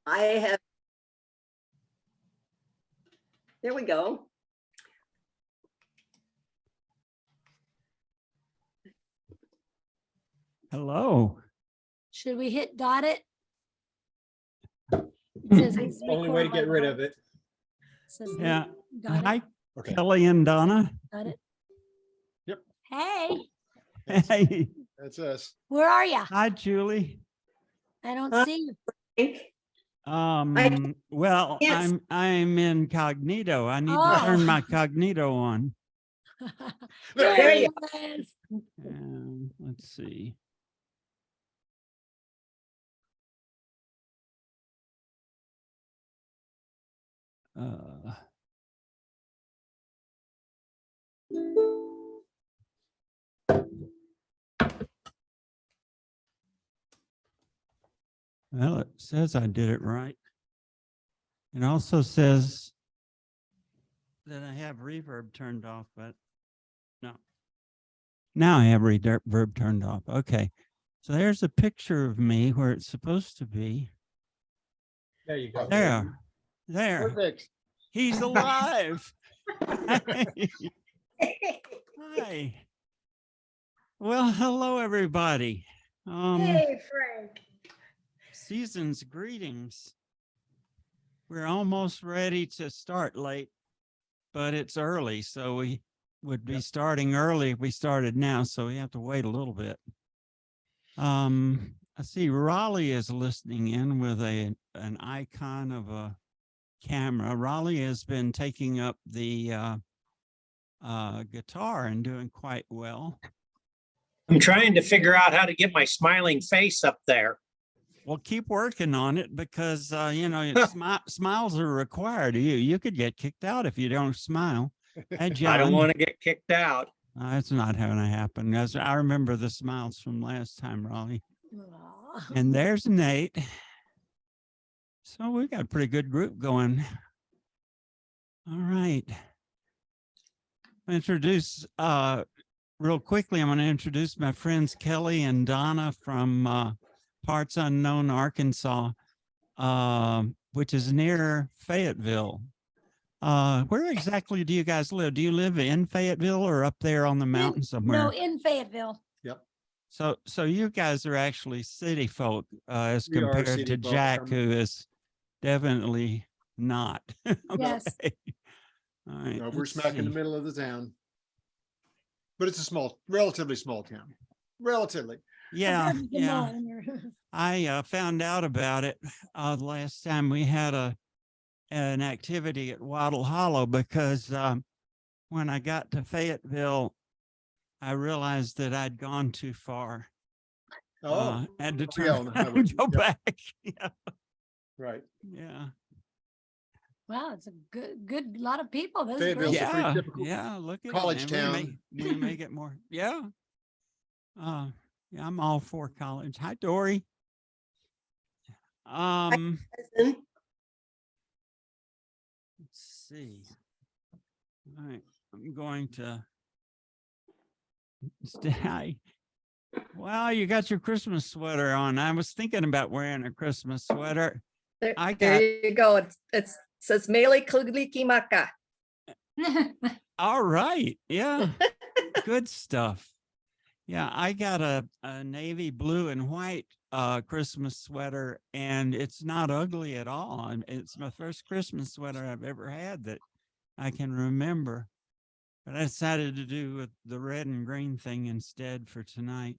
I have. There we go. Hello. Should we hit got it? It says It's the only way to get rid of it. Says Yeah. got Hi, it. Okay. Kelly and Donna. Got it. Yep. Hey, Hey. That's us. where are you? Hi, Julie. I don't Huh? see you. Well, Yes. I'm incognito. I need to Oh. turn my cognito on. There you it is. Let's see. Well, it says I did it right. It also says that I have reverb turned off, but no. Now I have reverb turned off. Okay. So there's a picture of me where it's supposed to be. There you go. There. Perfect. He's alive. Hi. Well, hello, everybody. Hey, Frank. Season's greetings. We're almost ready to start late, but it's early, so we would be starting early if we started now, so we have to wait a little bit. I see Raleigh is listening in with an icon of a camera. Raleigh has been taking up the guitar and doing quite well. I'm trying to figure out how to get my smiling face up there. Well, keep working on it because, you know, smiles are required. You could get kicked out if you don't smile. Hey, John. I don't want to get kicked out. That's not going to happen. I remember the smiles from last time, Raleigh. Aw. And there's Nate. So we got a pretty good group going. All right. Introduce real quickly. I'm going to introduce my friends Kelly and Donna from Parts Unknown, Arkansas, which is near Fayetteville. Where exactly do you guys live? Do you live in Fayetteville or up there on the mountain somewhere? No, in Fayetteville. Yep. So you guys are actually city folk as We are compared city to folk. Jack, who is definitely not. Yes. Okay. All right. No, we're let's smack in the see. middle of the town. But it's a relatively small town. Relatively. Yeah, Compared to Des yeah. Moines. I found out about it the last time we had an activity at Wattle Hollow because when I got to Fayetteville, I realized that I'd gone too far. Oh, Had to yeah, on turn the around highway. and go Yep. back. Yeah, right. yeah, Wow, it's a good lot of people. This is Fayetteville's great. a pretty yeah, typical yeah. Look at college it. town. We may get more. Yeah. Yeah, I'm all for college. Hi, Dory. Listen. Let's see. All right, I'm going to stay. Well, you got your Christmas sweater on. I was thinking about wearing a Christmas sweater. There, I there got- you go. It says Mele Klikimaka. All right. Yeah. Good stuff. Yeah, I got a navy blue and white Christmas sweater, and it's not ugly at all. And it's my first Christmas sweater I've ever had that I can remember. But I decided to do with the red and green thing instead for tonight.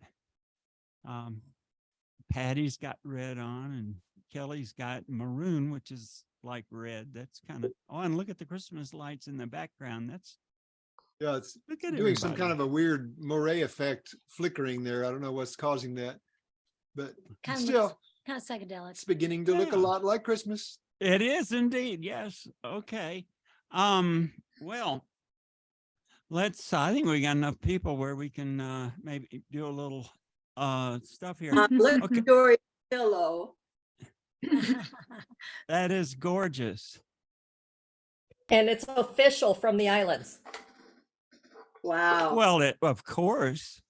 Patty's got red on, and Kelly's got maroon, which is like red. That's kind of, oh, and look at the Christmas lights in the background. That's, Yeah, it's look at doing some everybody. kind of a weird moire effect flickering there. I don't know what's causing that. But Kind of still, kind of psychedelic. it's beginning to look a Yeah. lot like Christmas. It is indeed. Yes. Okay. Well, I think we got enough people where we can maybe do a little stuff here. Look Okay. at Dory's pillow. That is gorgeous. And it's official from the islands. Wow. Well, of course.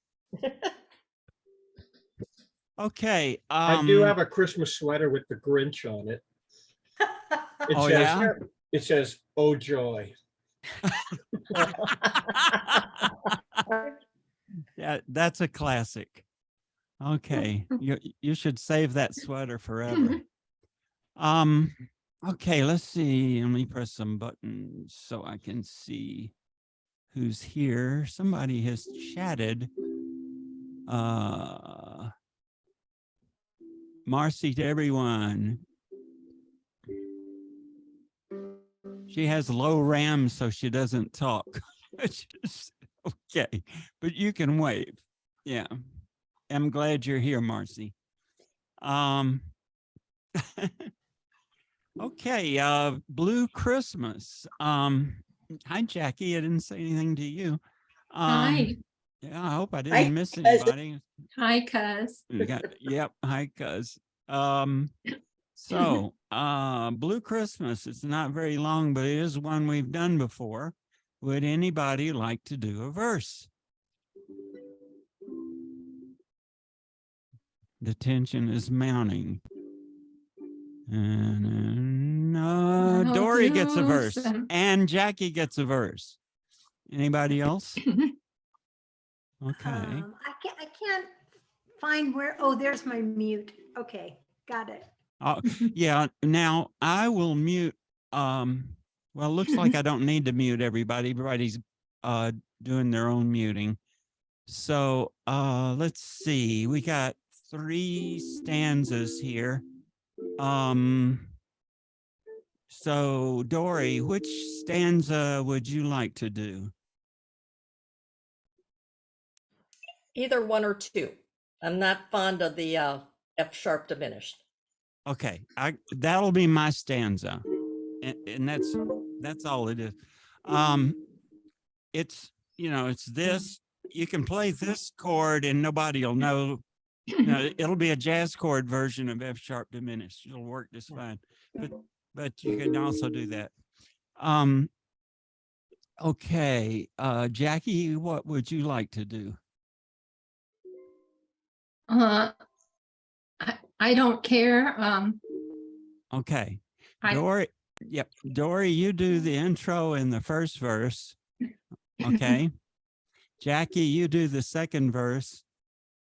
Okay. I do have a Christmas sweater with the Grinch on it. It Oh, says, yeah? it says, "Oh joy." Yeah, that's a classic. Okay, you should save that sweater forever. Okay, let's see. Let me press some buttons so I can see who's here. Somebody has chatted. Marcy to everyone. She has low RAM, so she doesn't talk. Okay, but you can wave. Yeah, I'm glad you're here, Marcy. Okay, Blue Christmas. Hi, Jackie. I didn't say anything to you. Hi. Yeah, I hope I Hi, didn't miss cousin. anybody. Hi, cuz. Yep. Hi, cuz. Blue Christmas, it's not very long, but it is one we've done before. Would anybody like to do a verse? The tension is mounting. And I'll Dory gets a do verse some- and Jackie gets a verse. Anybody else? Okay. I can't find where, oh, there's my mute. Okay, got it. Yeah, now I will mute. Well, it looks like I don't need to mute everybody. Everybody's doing their own muting. So let's see. We got 3 stanzas here. So Dory, which stanza would you like to do? Either 1 or 2. I'm not fond of the F sharp diminished. Okay, that'll be my stanza, and that's all it is. It's it's this. You can play this chord and nobody will know. It'll be a jazz chord version of F sharp diminished. It'll work just fine. But you can also do that. Okay, Jackie, what would you like to do? I don't care. Okay, I- Dory. Yep, Dory, you do the intro in the first verse. Okay, Jackie, you do the second verse,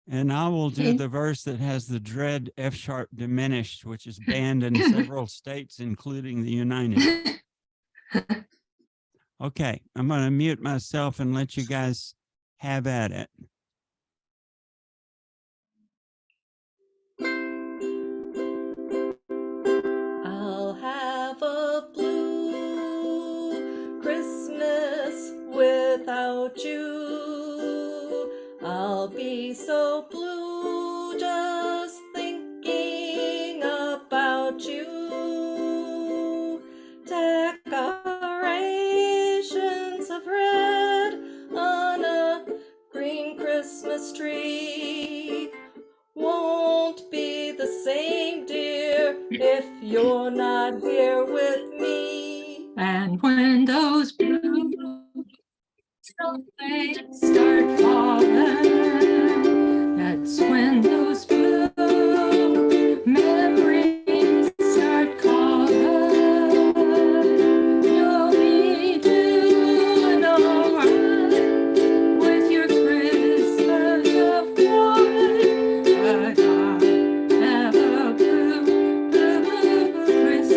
and I will do Okay. the verse that has the dread F sharp diminished, which is banned in several states, including the United. Okay, I'm going to mute myself and let you guys have at it. I'll have a blue Christmas without you. I'll be so blue just thinking about you. Decorations of red on a green Christmas tree won't be the same, dear, if you're not here with me. And when those blue snowflakes start falling, that's when those blue memories start calling. You'll be doing all right with your Christmas of white, but I'll have a blue, blue, blue, blue Christmas.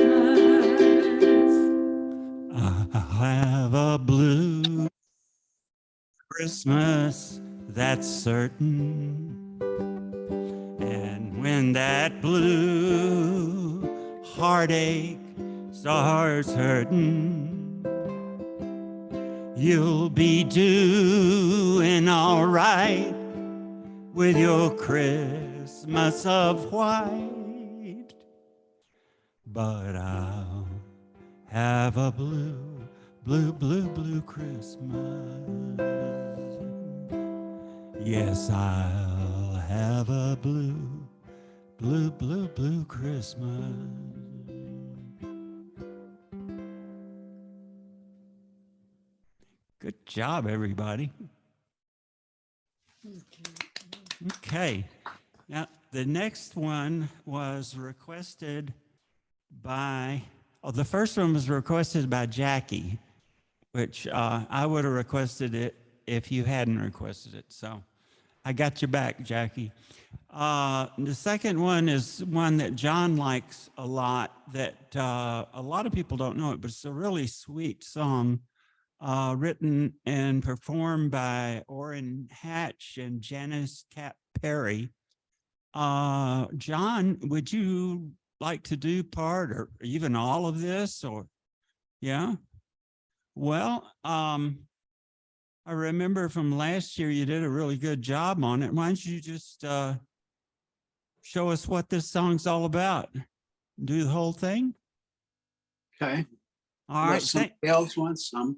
I'll have a blue Christmas, that's certain. And when that blue heartache starts hurting, you'll be doing all right with your Christmas of white. But I'll have a blue, blue, blue, blue Christmas. Yes, I'll have a blue, blue, blue, blue Christmas. Good job, everybody. Okay. Now, the next one was requested the first one was requested by Jackie, which I would have requested it if you hadn't requested it. So I got your back, Jackie. The second one is one that John likes a lot, that a lot of people don't know it, but it's a really sweet song written and performed by Orrin Hatch and Janice Cap Perry. John, would you like to do part or even all of this, or yeah? Well, I remember from last year you did a really good job on it. Why don't you just show us what this song's all about? Do the whole thing? Okay. All Unless right. somebody else wants some.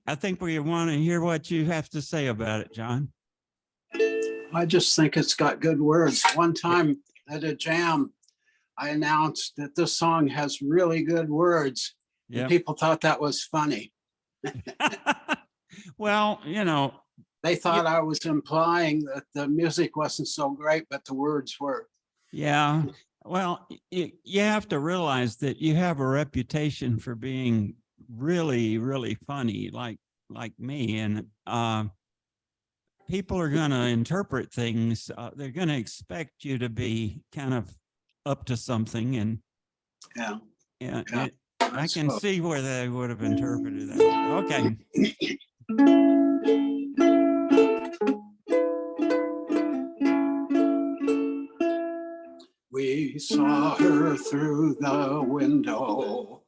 I think we want to hear what you have to say about it, John. I just think it's got good words. One time at a jam, I announced that this song has really good words. Yeah. And people thought that was funny. Well, you know, They thought I was implying that the music wasn't so great, but the words were. yeah. Well, you have to realize that you have a reputation for being really, really funny, like me, and people are going to interpret things. They're going to expect you to be kind of up to something, and Yeah. yeah. I can see where they would have interpreted that. Okay. We saw her through the window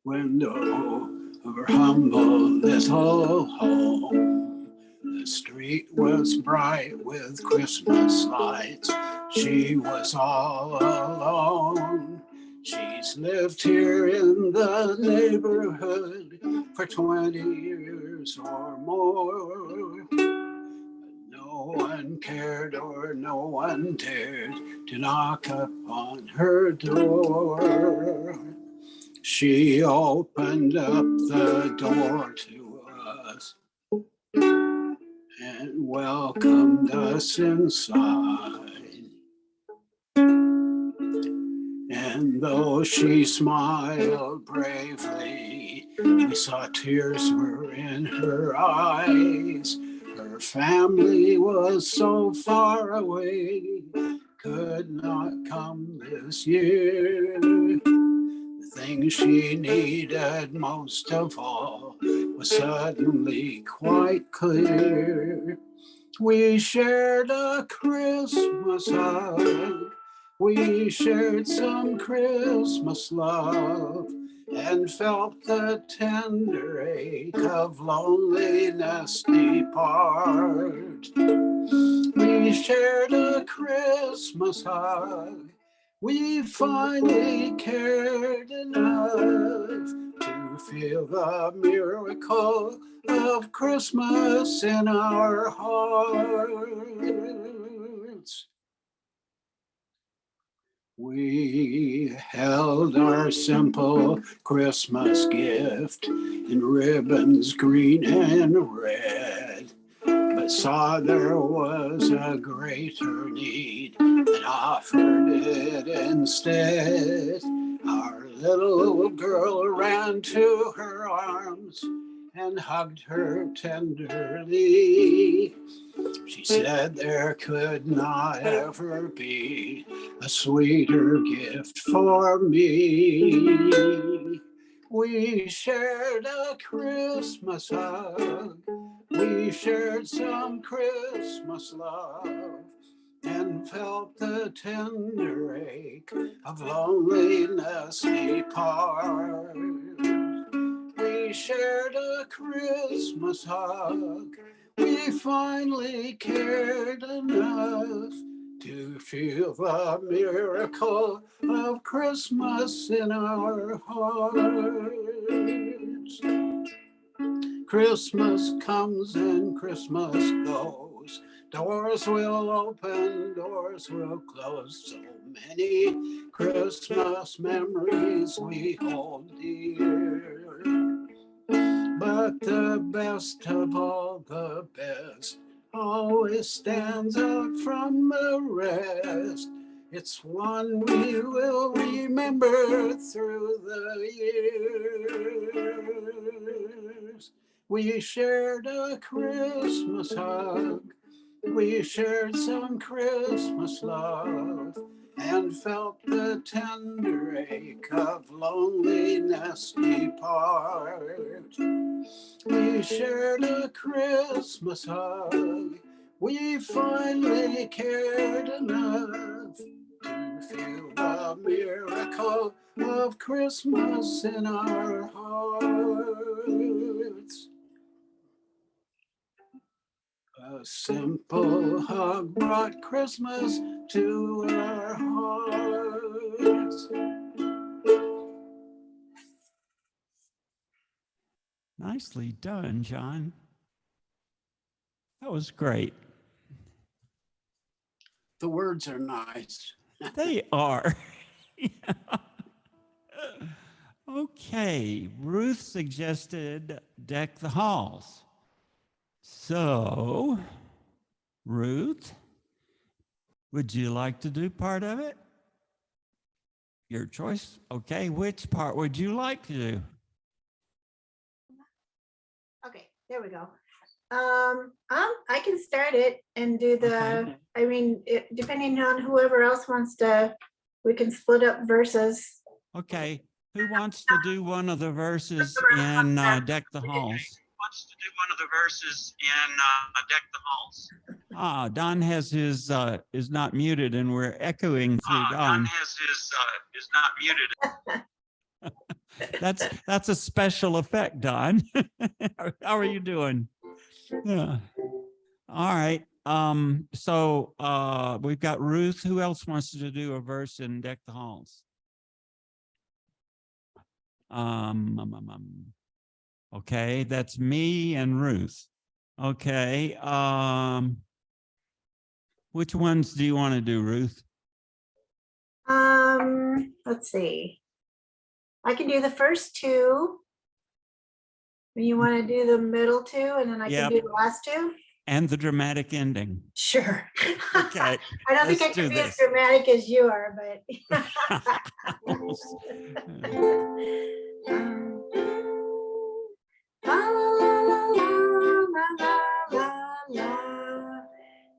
of her humble little home. The street was bright with Christmas lights. She was all alone. She's lived here in the neighborhood for 20 years or more. No one cared or no one dared to knock upon her door. She opened up the door to us and welcomed us inside. And though she smiled bravely, we saw tears were in her eyes. Her family was so far away, could not come this year. The thing she needed most of all was suddenly quite clear. We shared a Christmas hug. We shared some Christmas love and felt the tender ache of loneliness depart. We shared a Christmas hug. We finally cared enough to feel the miracle of Christmas in our hearts. We held our simple Christmas gift in ribbons green and red, but saw there was a greater need and offered it instead. Our little girl ran to her arms and hugged her tenderly. She said there could not ever be a sweeter gift for me. We shared a Christmas hug. We shared some Christmas love and felt the tender ache of loneliness depart. We shared a Christmas hug. We finally cared enough to feel the miracle of Christmas in our hearts. Christmas comes and Christmas goes. Doors will open, doors will close. So many Christmas memories we hold dear. But the best of all the best always stands out from the rest. It's one we will remember through the years. We shared a Christmas hug. We shared some Christmas love and felt the tender ache of loneliness depart. We shared a Christmas hug. We finally cared enough to feel the miracle of Christmas in our hearts. A simple hug brought Christmas to our hearts. Nicely done, John. That was great. The words are nice. They are. Yeah. Okay, Ruth suggested Deck the Halls. So, Ruth, would you like to do part of it? Your choice. Okay, which part would you like to do? Okay, there we go. I can start it and do the, Okay. I mean, depending on whoever else wants to, we can split up verses. Okay, who wants to do one of the verses in Deck the Halls? Wants to do one of the verses in Deck the Halls. Don has his is not muted, and we're echoing through Don. has his is not muted. That's a special effect, Don. How are you doing? Yeah. All right. So we've got Ruth. Who else wants to do a verse in Deck the Halls? Okay, that's me and Ruth. Okay. Which ones do you want to do, Ruth? Let's see. I can do the first two. You want to do the middle two, and then I Yep. can do the last two? And the dramatic ending. Sure. Okay. I don't think I let's do can be as this. dramatic as you are, but. La la la la la la la la.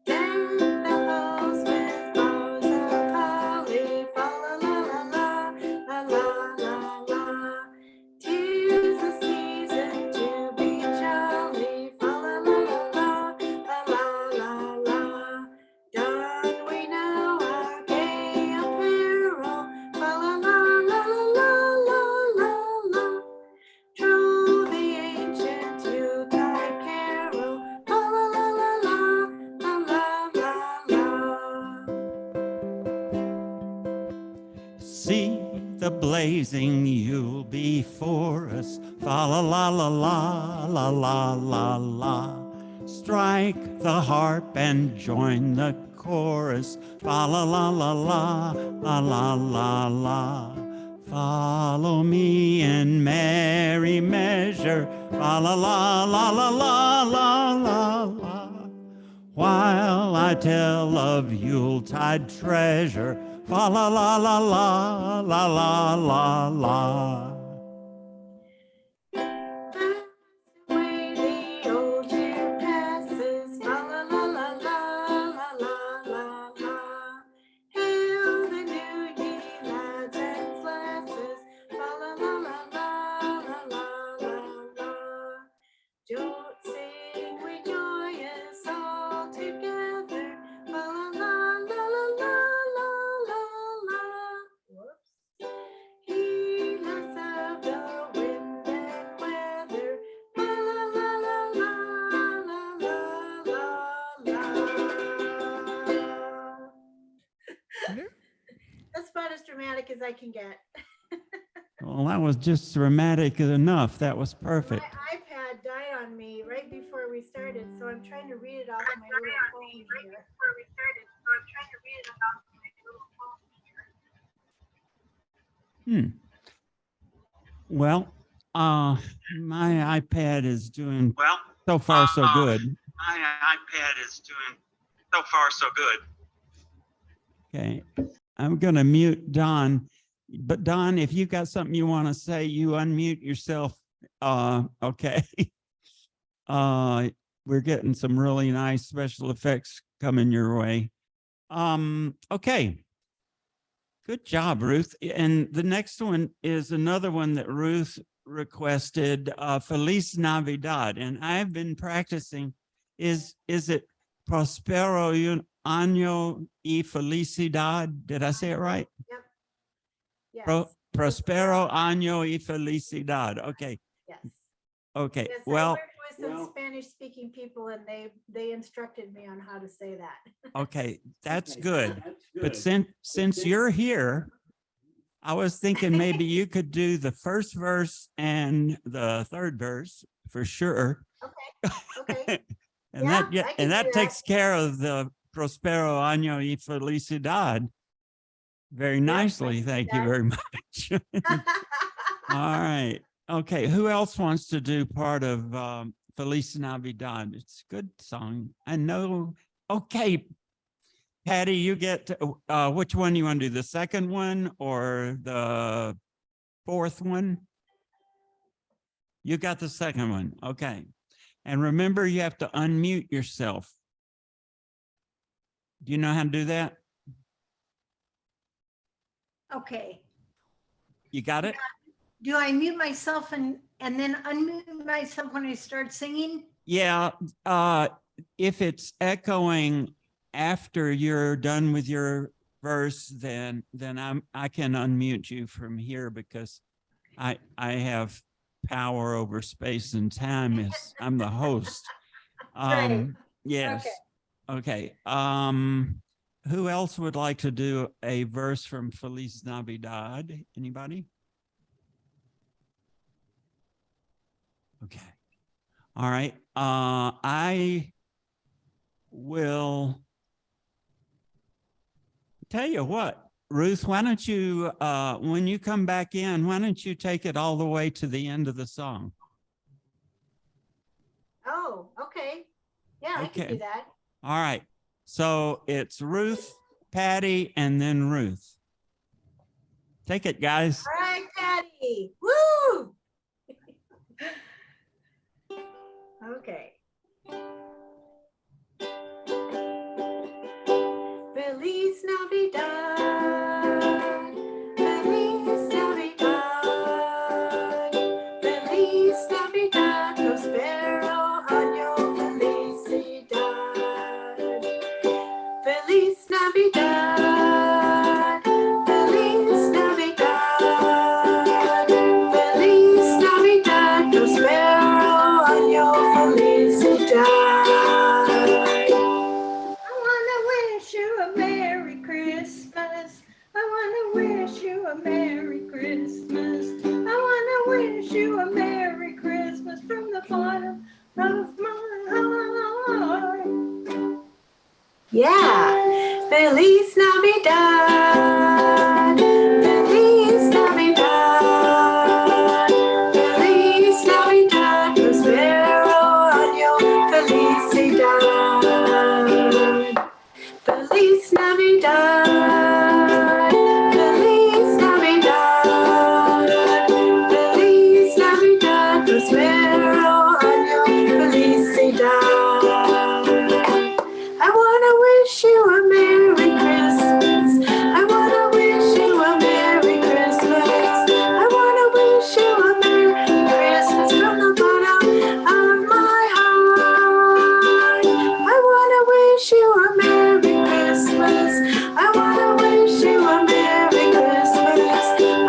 Deck the halls with boughs of holly. Fa la la la la la la la. 'Tis the season to be jolly. Fa la la la la la la la. Don we now our gay apparel. Fa la la la la la la la. True the ancient Yuletide carol. La la la la la la la la la. See the blazing Yule before us. Fa la la la la la la la la. Strike the harp and join the chorus. Fa la la la la la la la la. Follow me in merry measure. Fa la la la la la la la la. While I tell of Yuletide treasure. Fa la la la la la la la la. Away the old year passes. La la la la la la la la la. Hail the new ye lads and lasses. La la la la la la la la la. Don't sing we joyous all together. La la la la la la la la. Whoops. Heedless of the wind and weather. La la la la la la la la la. That's about as dramatic as I can get. Well, that was just dramatic enough. That was perfect. My iPad died on me right before we started, so I'm trying to read it off my little phone here. Well, my iPad is doing Well, so far so good. My iPad is doing so far so good. Okay, I'm gonna mute Don, but Don, if you've got something you want to say, you unmute yourself. Okay. We're getting some really nice special effects coming your way. Okay. Good job, Ruth. And the next one is another one that Ruth requested, Feliz Navidad. And I've been practicing. Is it Prospero año y felicidad? Did I say it right? Yes. Prospero año y felicidad. Okay. Yes. Okay. Yes, I Well, worked with some Spanish speaking people and they instructed me on how to say that. okay, that's good. But since you're here, I was thinking maybe you could do the first verse and the third verse for sure. Okay. And Yeah, that I can and do that that. takes care of the Prospero año y felicidad very nicely. can do Thank you that. very much. All right. Okay. Who else wants to do part of Feliz Navidad? It's a good song. I know. Okay. Patty, you get to, which one you want to do? The second one or the fourth one? You got the second one. Okay. And remember, you have to unmute yourself. Do you know how to do that? Okay. You got it? Do I mute myself and then unmute myself when I start singing? Yeah. If it's echoing after you're done with your verse, then I can unmute you from here because I have power over space and time as I'm the host. Right. Yes. Okay. Who else would like to do a verse from Feliz Navidad? Anybody? Okay. All right. I will tell you what, Ruth, why don't you, when you come back in, why don't you take it all the way to the end of the song? Oh, okay. Yeah, I can Okay. do that. All right. So it's Ruth, Patty, and then Ruth. Take it, guys. All right, Patty. Woo! Okay. Feliz Navidad. Feliz Navidad. Feliz Navidad. Prospero año felicidad. Feliz Navidad. Feliz Navidad. Feliz Navidad. Prospero año felicidad. I wanna wish you a Merry Christmas. I wanna wish you a Merry Christmas. I wanna wish you a Merry Christmas from the bottom of my heart. Yeah. Feliz Navidad. Feliz Navidad. Feliz Navidad. Prospero año felicidad. Feliz Navidad. Feliz Navidad. Feliz Navidad. Prospero año felicidad. I wanna wish you a Merry Christmas. I wanna wish you a Merry Christmas. I wanna wish you a Merry Christmas from the bottom of my heart. I wanna wish you a Merry Christmas. I wanna wish you a Merry Christmas.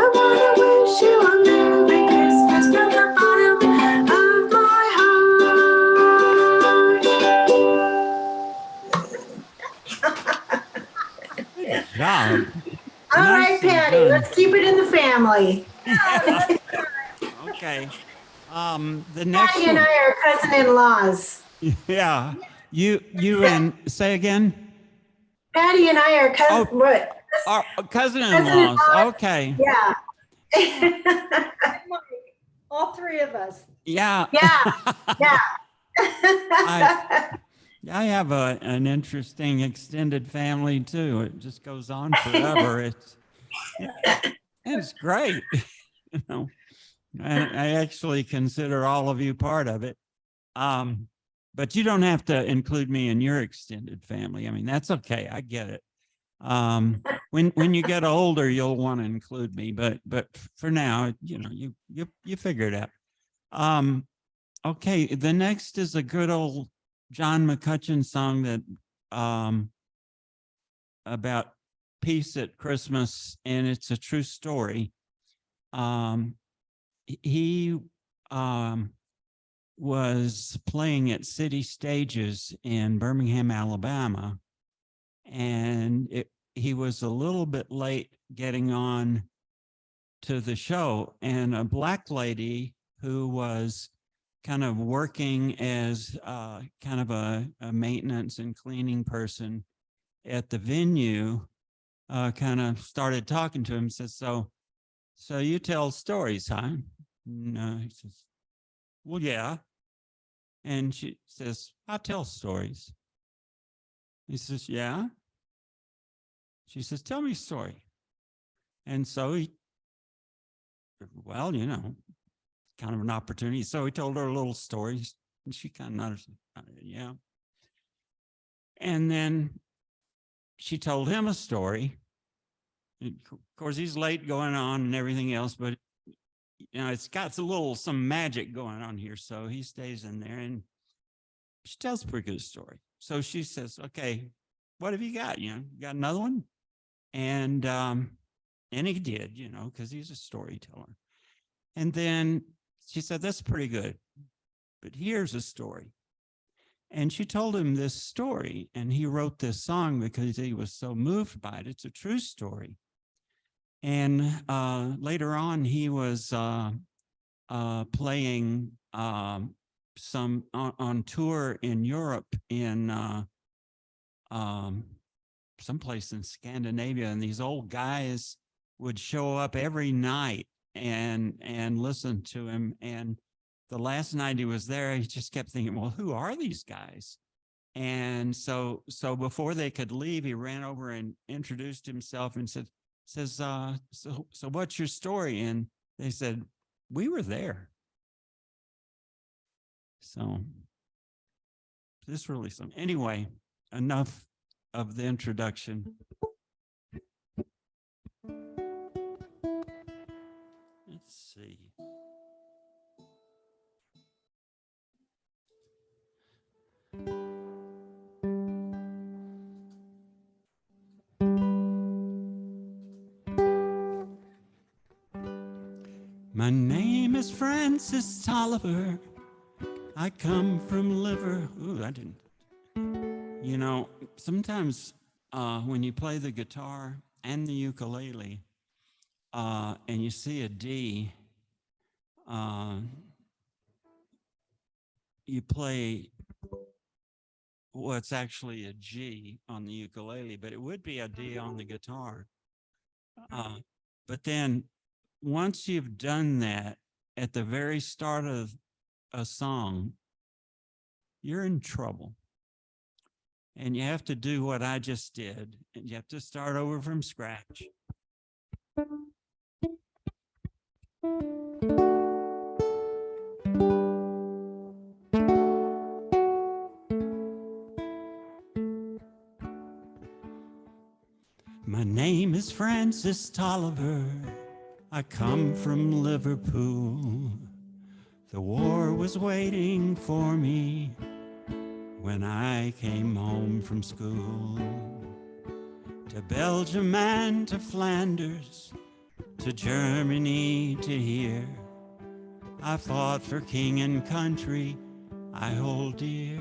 I wanna wish you a Merry Christmas from the bottom of my heart. Good job. All right, Nicely Patty, done. let's keep it in the family. Okay. The next Patty and one. I are cousin-in-laws. Yeah. You and say again? Patty and I are cousin, Oh. what? Our cousin-in-laws. Cousin-in-laws. Okay. Yeah. All three of us. Yeah. Yeah. Yeah. I have an interesting extended family too. It just goes on forever. It's great. You know, and I actually consider all of you part of it. But you don't have to include me in your extended family. I mean, that's okay. I get it. When you get older, you'll want to include me, but for now, you know, you figure it out. Okay, the next is a good old John McCutcheon song that about peace at Christmas, and it's a true story. He was playing at city stages in Birmingham, Alabama, and he was a little bit late getting on to the show, and a Black lady who was kind of working as kind of a maintenance and cleaning person at the venue kind of started talking to him, says, so you tell stories, huh? No, he says, well, yeah. And she says, I tell stories. He says, yeah. She says, tell me a story. And so he, well, you know, kind of an opportunity. So he told her a little story, and she kind of noticed, yeah. And then she told him a story. And of course, he's late going on and everything else, but you know, it's got some magic going on here. So he stays in there, and she tells a pretty good story. So she says, okay, what have you got? You know, you got another one? And he did, you know, because he's a storyteller. And then she said, that's pretty good, but here's a story. And she told him this story, and he wrote this song because he was so moved by it. It's a true story. And later on, he was playing some on tour in Europe, in someplace in Scandinavia, and these old guys would show up every night and listen to him. And the last night he was there, he just kept thinking, well, who are these guys? And so before they could leave, he ran over and introduced himself and says, so what's your story? And they said, we were there. So this really something. Anyway, enough of the introduction. Let's see. My name is Francis Tolliver. I come from Liver. Ooh, I didn't. You know, sometimes when you play the guitar and the ukulele and you see a D, you play what's actually a G on the ukulele, but it would be a D on the guitar. But then once you've done that at the very start of a song, you're in trouble. And you have to do what I just did, and you have to start over from scratch. My name is Francis Tolliver. I come from Liverpool. The war was waiting for me when I came home from school. To Belgium and to Flanders, to Germany, to here, I fought for king and country I hold dear.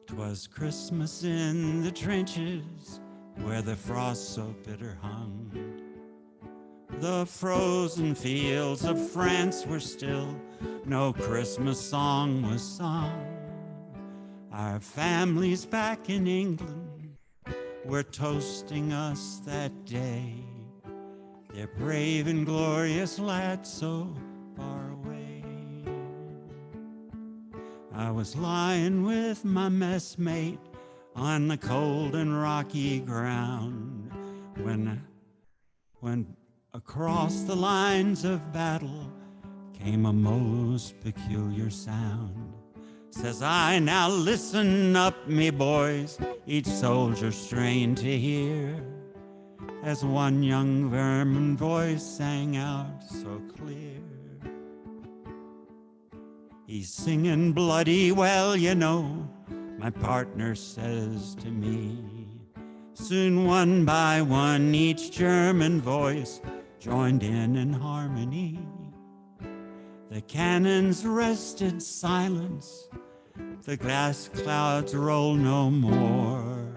'Twas Christmas in the trenches where the frost so bitter hung. The frozen fields of France were still, no Christmas song was sung. Our families back in England were toasting us that day. Their brave and glorious lads so far away. I was lying with my messmate on the cold and rocky ground when across the lines of battle came a most peculiar sound. Says I, now listen up, me boys, each soldier strained to hear, as one young vermin voice sang out so clear. He's singing bloody well, you know, my partner says to me. Soon one by one each German voice joined in harmony. The cannons rested silence, the glass clouds roll no more,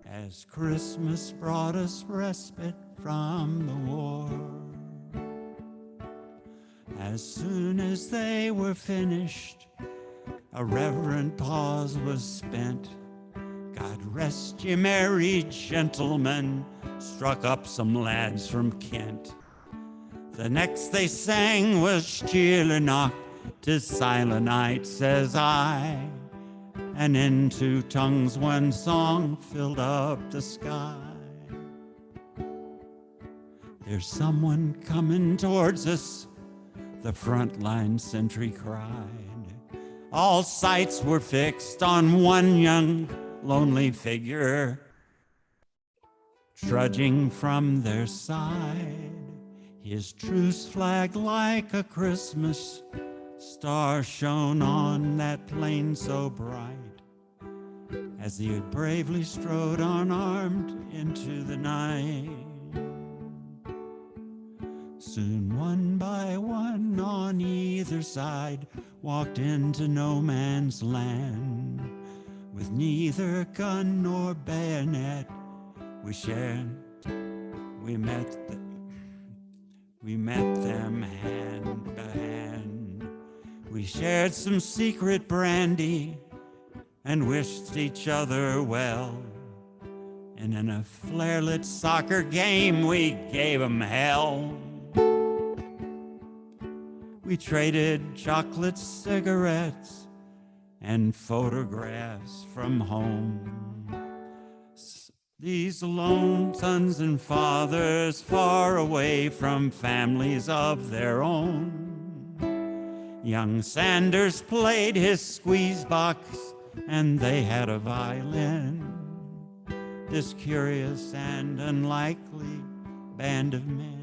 as Christmas brought us respite from the war. As soon as they were finished, a reverent pause was spent. God rest ye merry gentlemen, struck up some lads from Kent. The next they sang was Stille Nacht, 'tis silent night, says I, and in two tongues one song filled up the sky. There's someone coming towards us, the frontline sentry cried. All sights were fixed on one young, lonely figure trudging from their side. His truce flag like a Christmas star shone on that plain so bright, as he had bravely strode unarmed into the night. Soon one by one on either side walked into no man's land. With neither gun nor bayonet we met them hand to hand. We shared some secret brandy and wished each other well. And in a flare-lit soccer game, we gave 'em hell. We traded chocolate, cigarettes, and photographs from home. These lone sons and fathers far away from families of their own. Young Sanders played his squeeze box and they had a violin. This curious and unlikely band of men.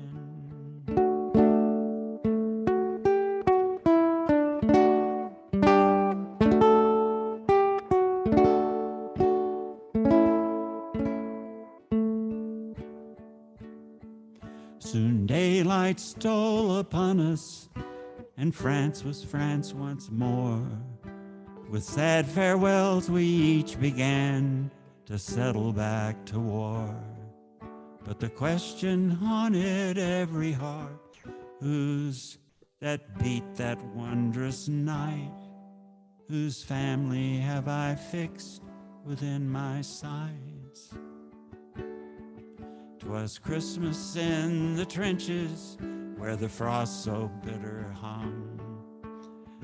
Soon daylight stole upon us, and France was France once more. With sad farewells we each began to settle back to war. But the question haunted every heart, whose that beat that wondrous night? Whose family have I fixed within my sights? 'Twas Christmas in the trenches where the frost so bitter hung.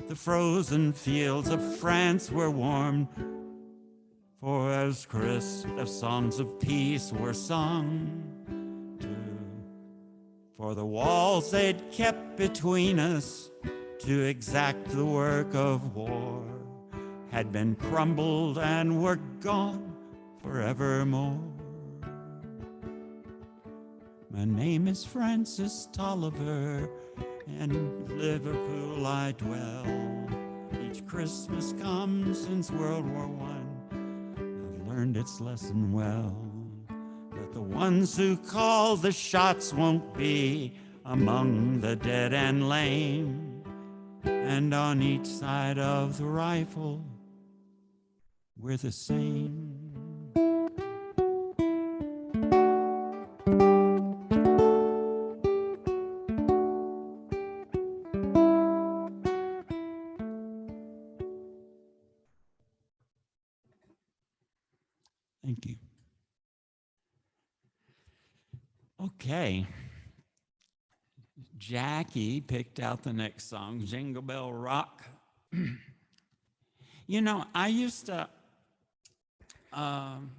The frozen fields of France were warm, for as songs of peace were sung. For the walls they'd kept between us to exact the work of war had been crumbled and were gone forevermore. My name is Francis Tolliver, and in Liverpool I dwell. Each Christmas comes since World War I. I've learned its lesson well, that the ones who call the shots won't be among the dead and lame. And on each side of the rifle, we're the same. Thank you. Okay. Jackie picked out the next song, Jingle Bell Rock. You know, I used to kind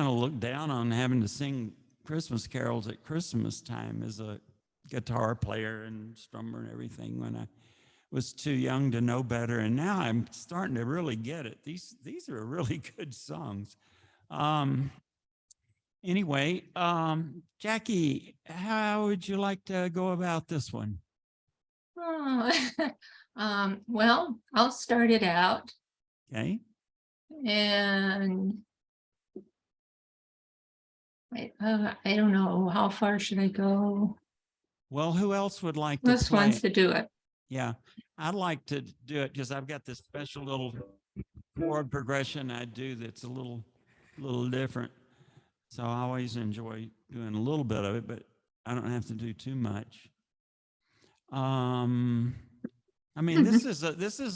of look down on having to sing Christmas carols at Christmas time as a guitar player and strummer and everything when I was too young to know better. And now I'm starting to really get it. These are really good songs. Anyway, Jackie, how would you like to go about this one? Oh, well, I'll start it out, Okay. and I don't know, how far should I go? Well, who else would like to Who play? wants to do it? Yeah, I'd like to do it because I've got this special little chord progression I do that's a little different. So I always enjoy doing a little bit of it, but I don't have to do too much. I mean, this is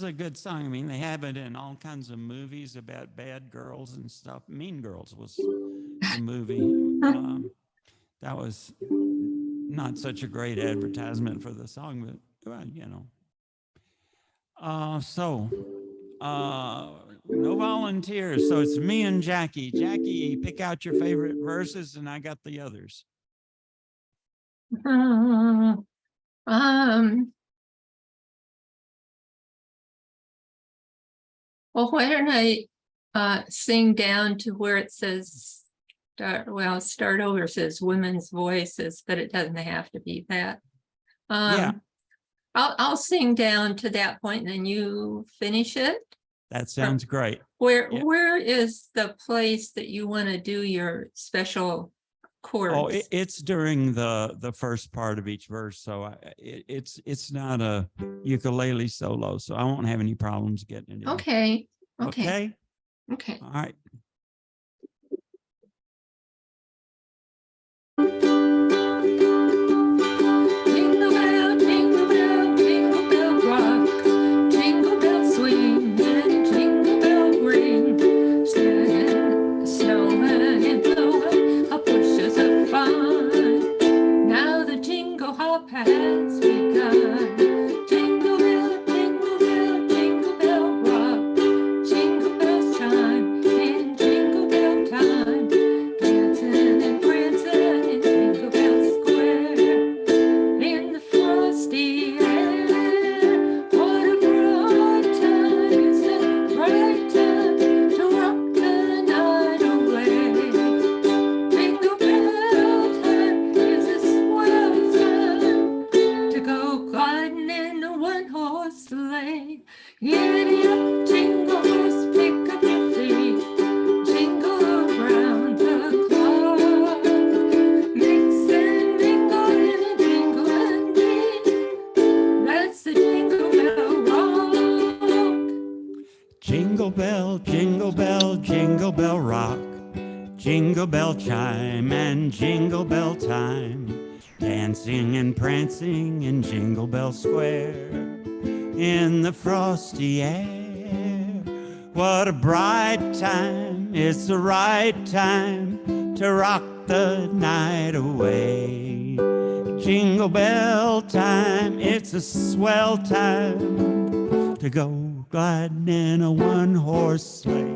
a good song. I mean, they have it in all kinds of movies about bad girls and stuff. Mean Girls was the movie. That was not such a great advertisement for the song, but well, you know. No volunteers, so it's me and Jackie. Jackie, pick out your favorite verses, and I got the others. Well, why don't I sing down to where it says start over, it says women's voices, but it doesn't have to be that. Yeah. I'll sing down to that point and then you finish it. That sounds great. Where is the place that you want to do your special chords? Oh, it's during the first part of each verse, so it's not a ukulele solo, so I won't have any problems getting it in. Okay. Okay. All right. Jingle bell, jingle bell, jingle bell rock, jingle bell swing and jingle bell ring, snowing and blowing up bushes of fun. Now the jingle hop has begun. Jingle bell, jingle bell, jingle bell rock, jingle bells chime in jingle bell time, dancing and prancing in Jingle Bell Square. In the frosty air, what a bright time, it's the right time to rock the night away. Jingle bell time is a swell time to go gliding in a one-horse sleigh. Giddy up, jingle horse, pick up your feet, jingle around the clock. Mix and mingle in a jingle and beat. That's the Jingle Bell Rock. Jingle bell, jingle bell, jingle bell rock, jingle bell chime and jingle bell time, dancing and prancing in Jingle Bell Square. In the frosty air, what a bright time, it's the right time to rock the night away. Jingle bell time, it's a swell time to go gliding in a one-horse sleigh.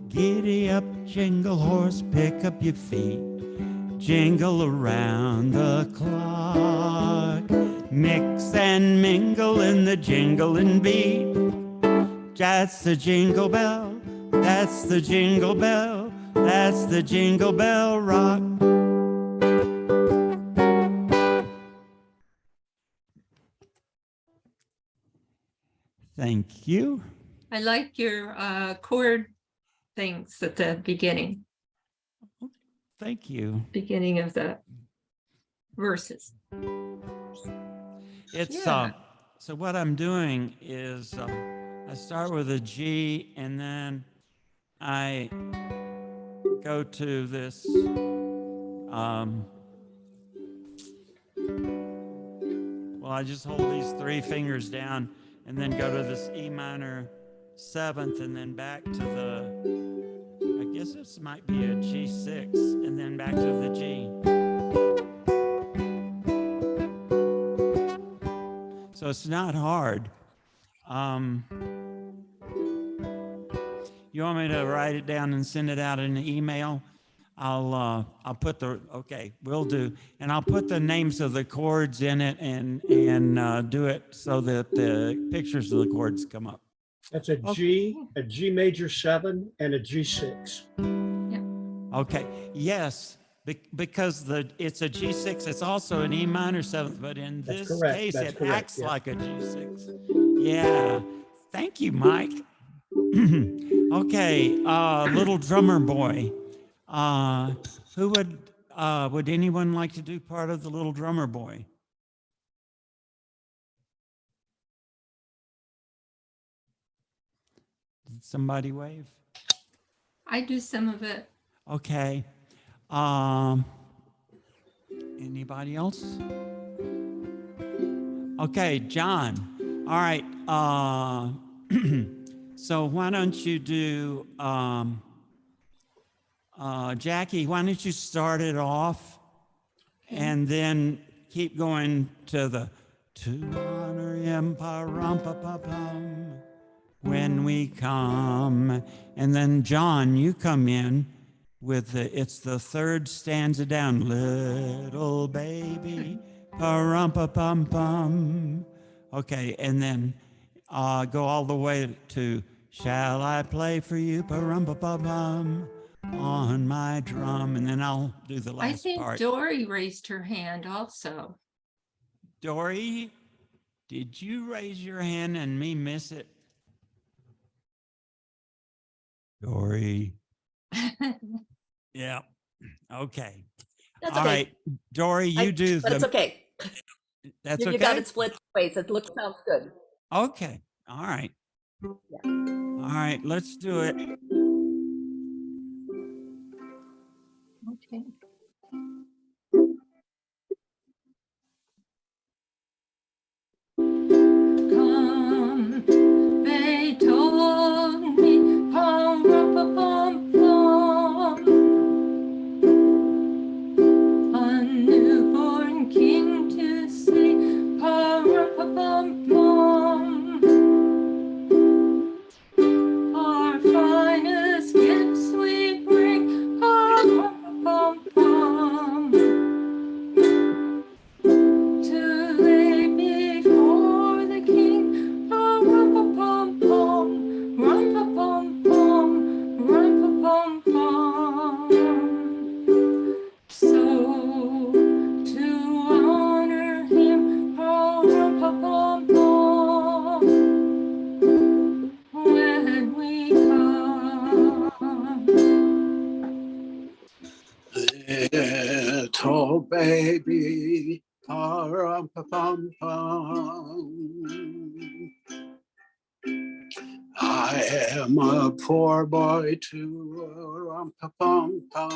Giddy up, jingle horse, pick up your feet, jingle around the clock. Mix and mingle in the jingling beat. That's the jingle bell, that's the jingle bell, that's the Jingle Bell Rock. Thank you. I like your chord things at the beginning Thank you. of the verses. It's Yeah. so what I'm doing is I start with a G and then I go to this well, I just hold these three fingers down and then go to this E minor seventh and then back to the, I guess this might be a G6 and then back to the G. So it's not hard. You want me to write it down and send it out in an email? I'll put okay, will do. And I'll put the names of the chords in it and do it so that the pictures of the chords come up. That's a G major 7, and a G6. Okay, yes, because it's a G6, it's also an E minor 7th, but in That's this correct, case, that's it correct, acts yeah. like a G6. Yeah, thank you, Mike. Okay, Little Drummer Boy. Who would anyone like to do part of the Little Drummer Boy? Did somebody wave? I do some of it. Okay. Anybody else? Okay, John. All right. So why don't you do, Jackie, why don't you start it off and then keep going to honor him, pa-rum-pa-pa-pum, when we come. And then John, you come in with it's the third stanza down, little baby, pa-rum-pa-pum-pum. Okay, and then go all the way to shall I play for you, pa-rum-pa-pum-pum, on my drum, and then I'll do the I last think part. Dory raised her hand also. Dory, did you raise your hand and me miss it? Dory. Yeah. Okay. That's All okay. right, Dory, you do But it's okay. That's You okay. got it split ways. It sounds good. Okay. All right. All right. Let's do it. Okay. Come, they told me, pom, pom, pom, a newborn king to see, pom, pom, pom. Our finest gifts we bring, pom, pom, pom, to lay before the king, pom, pom, pom, rum, pom, pom, rum, pom, pom. So to honor him, pom, pom, pom, when we come. Little baby, pa-rum-pa-pum-pum. I am a poor boy too, rum-pa-pum-pum.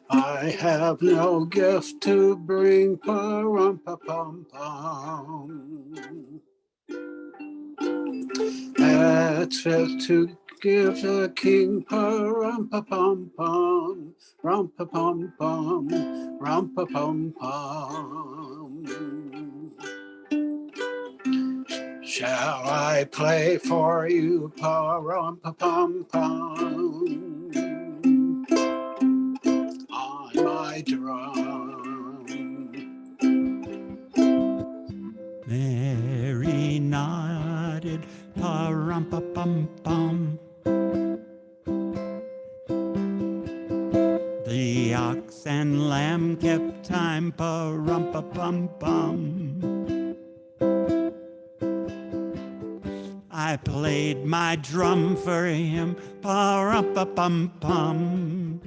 I have no gift to bring, pa-rum-pa-pum-pum. That's fit to give the king, pa-rum-pa-pum-pum, rum-pa-pum-pum, rum-pa-pum-pum. Shall I play for you, pa-rum-pa-pum-pum, on my drum? Mary nodded, pa-rum-pa-pum-pum. The ox and lamb kept time, pa-rum-pa-pum-pum. I played my drum for him, pa-rum-pa-pum-pum.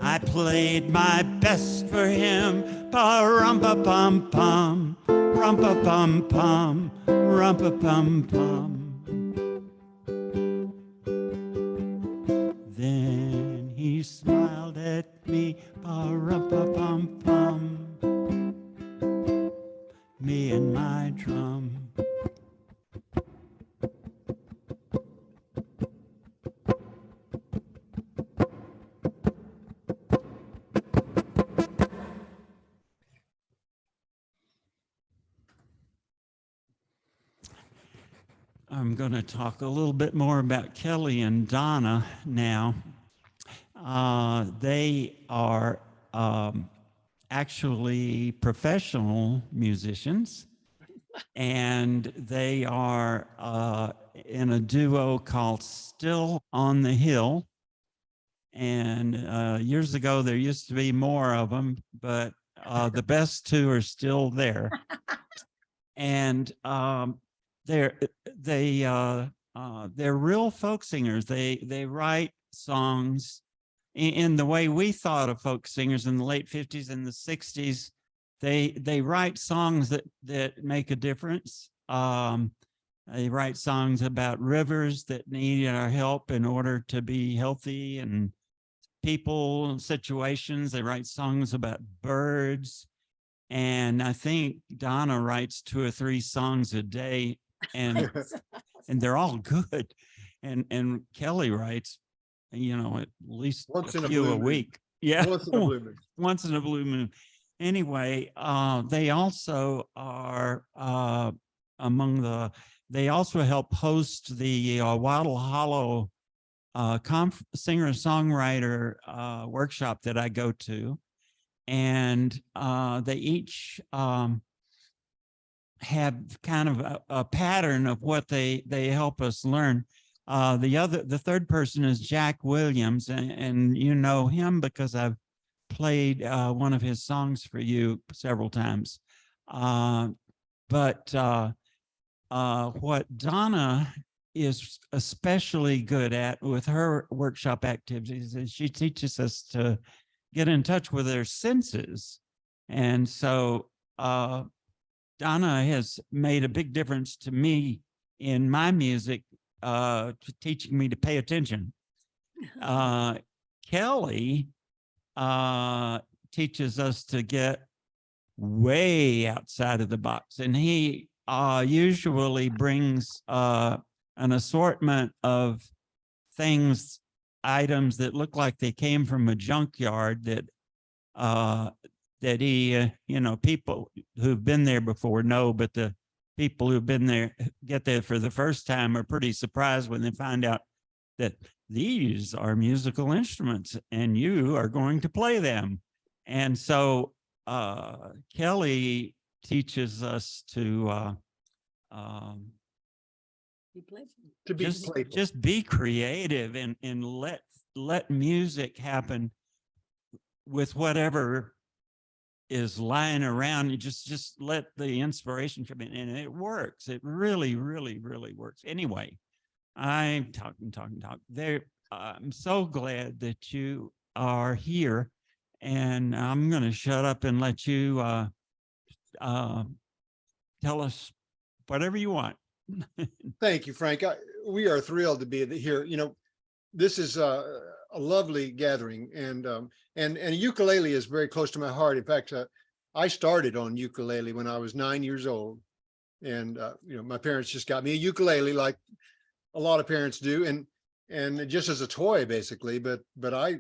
I played my best for him, pa-rum-pa-pum-pum, rum-pa-pum-pum, rum-pa-pum-pum. Then he smiled at me, pa-rum-pa-pum-pum, me and my drum. I'm going to talk a little bit more about Kelly and Donna now. They are actually professional musicians, and they are in a duo called Still on the Hill. And years ago, there used to be more of them, but the best two are still there. And they're real folk singers. They write songs in the way we thought of folk singers in the late 50s and the 60s. They write songs that make a difference. They write songs about rivers that need our help in order to be healthy, and people, situations. They write songs about birds. And I think Donna writes 2 or 3 songs a day, and they're all good. And Kelly writes, at least Once in a a few blue a moon. week. Yeah. Once in a blue moon. Once in a blue moon. Anyway, they also are they also help host the Wattle Hollow singer-songwriter workshop that I go to. And they each have kind of a pattern of what they help us learn. The third person is Jack Williams, and you know him because I've played one of his songs for you several times. But what Donna is especially good at with her workshop activities is she teaches us to get in touch with their senses. And so Donna has made a big difference to me in my music, teaching me to pay attention. Kelly teaches us to get way outside of the box. And he usually brings an assortment of items that look like they came from a junkyard that he, people who've been there before know, but the people who've been there, get there for the first time, are pretty surprised when they find out that these are musical instruments and you are going to play them. And so Kelly teaches us to be just be creative and let music happen with whatever is lying around. You just let the inspiration come in, and it works. It really, really, really works. Anyway, I'm talking. I'm so glad that you are here, and I'm going to shut up and let you tell us whatever you want. Thank you, Frank. We are thrilled to be here. This is a lovely gathering, and ukulele is very close to my heart. In fact, I started on ukulele when I was 9 years old, and my parents just got me a ukulele, like a lot of parents do, and just as a toy, basically. But I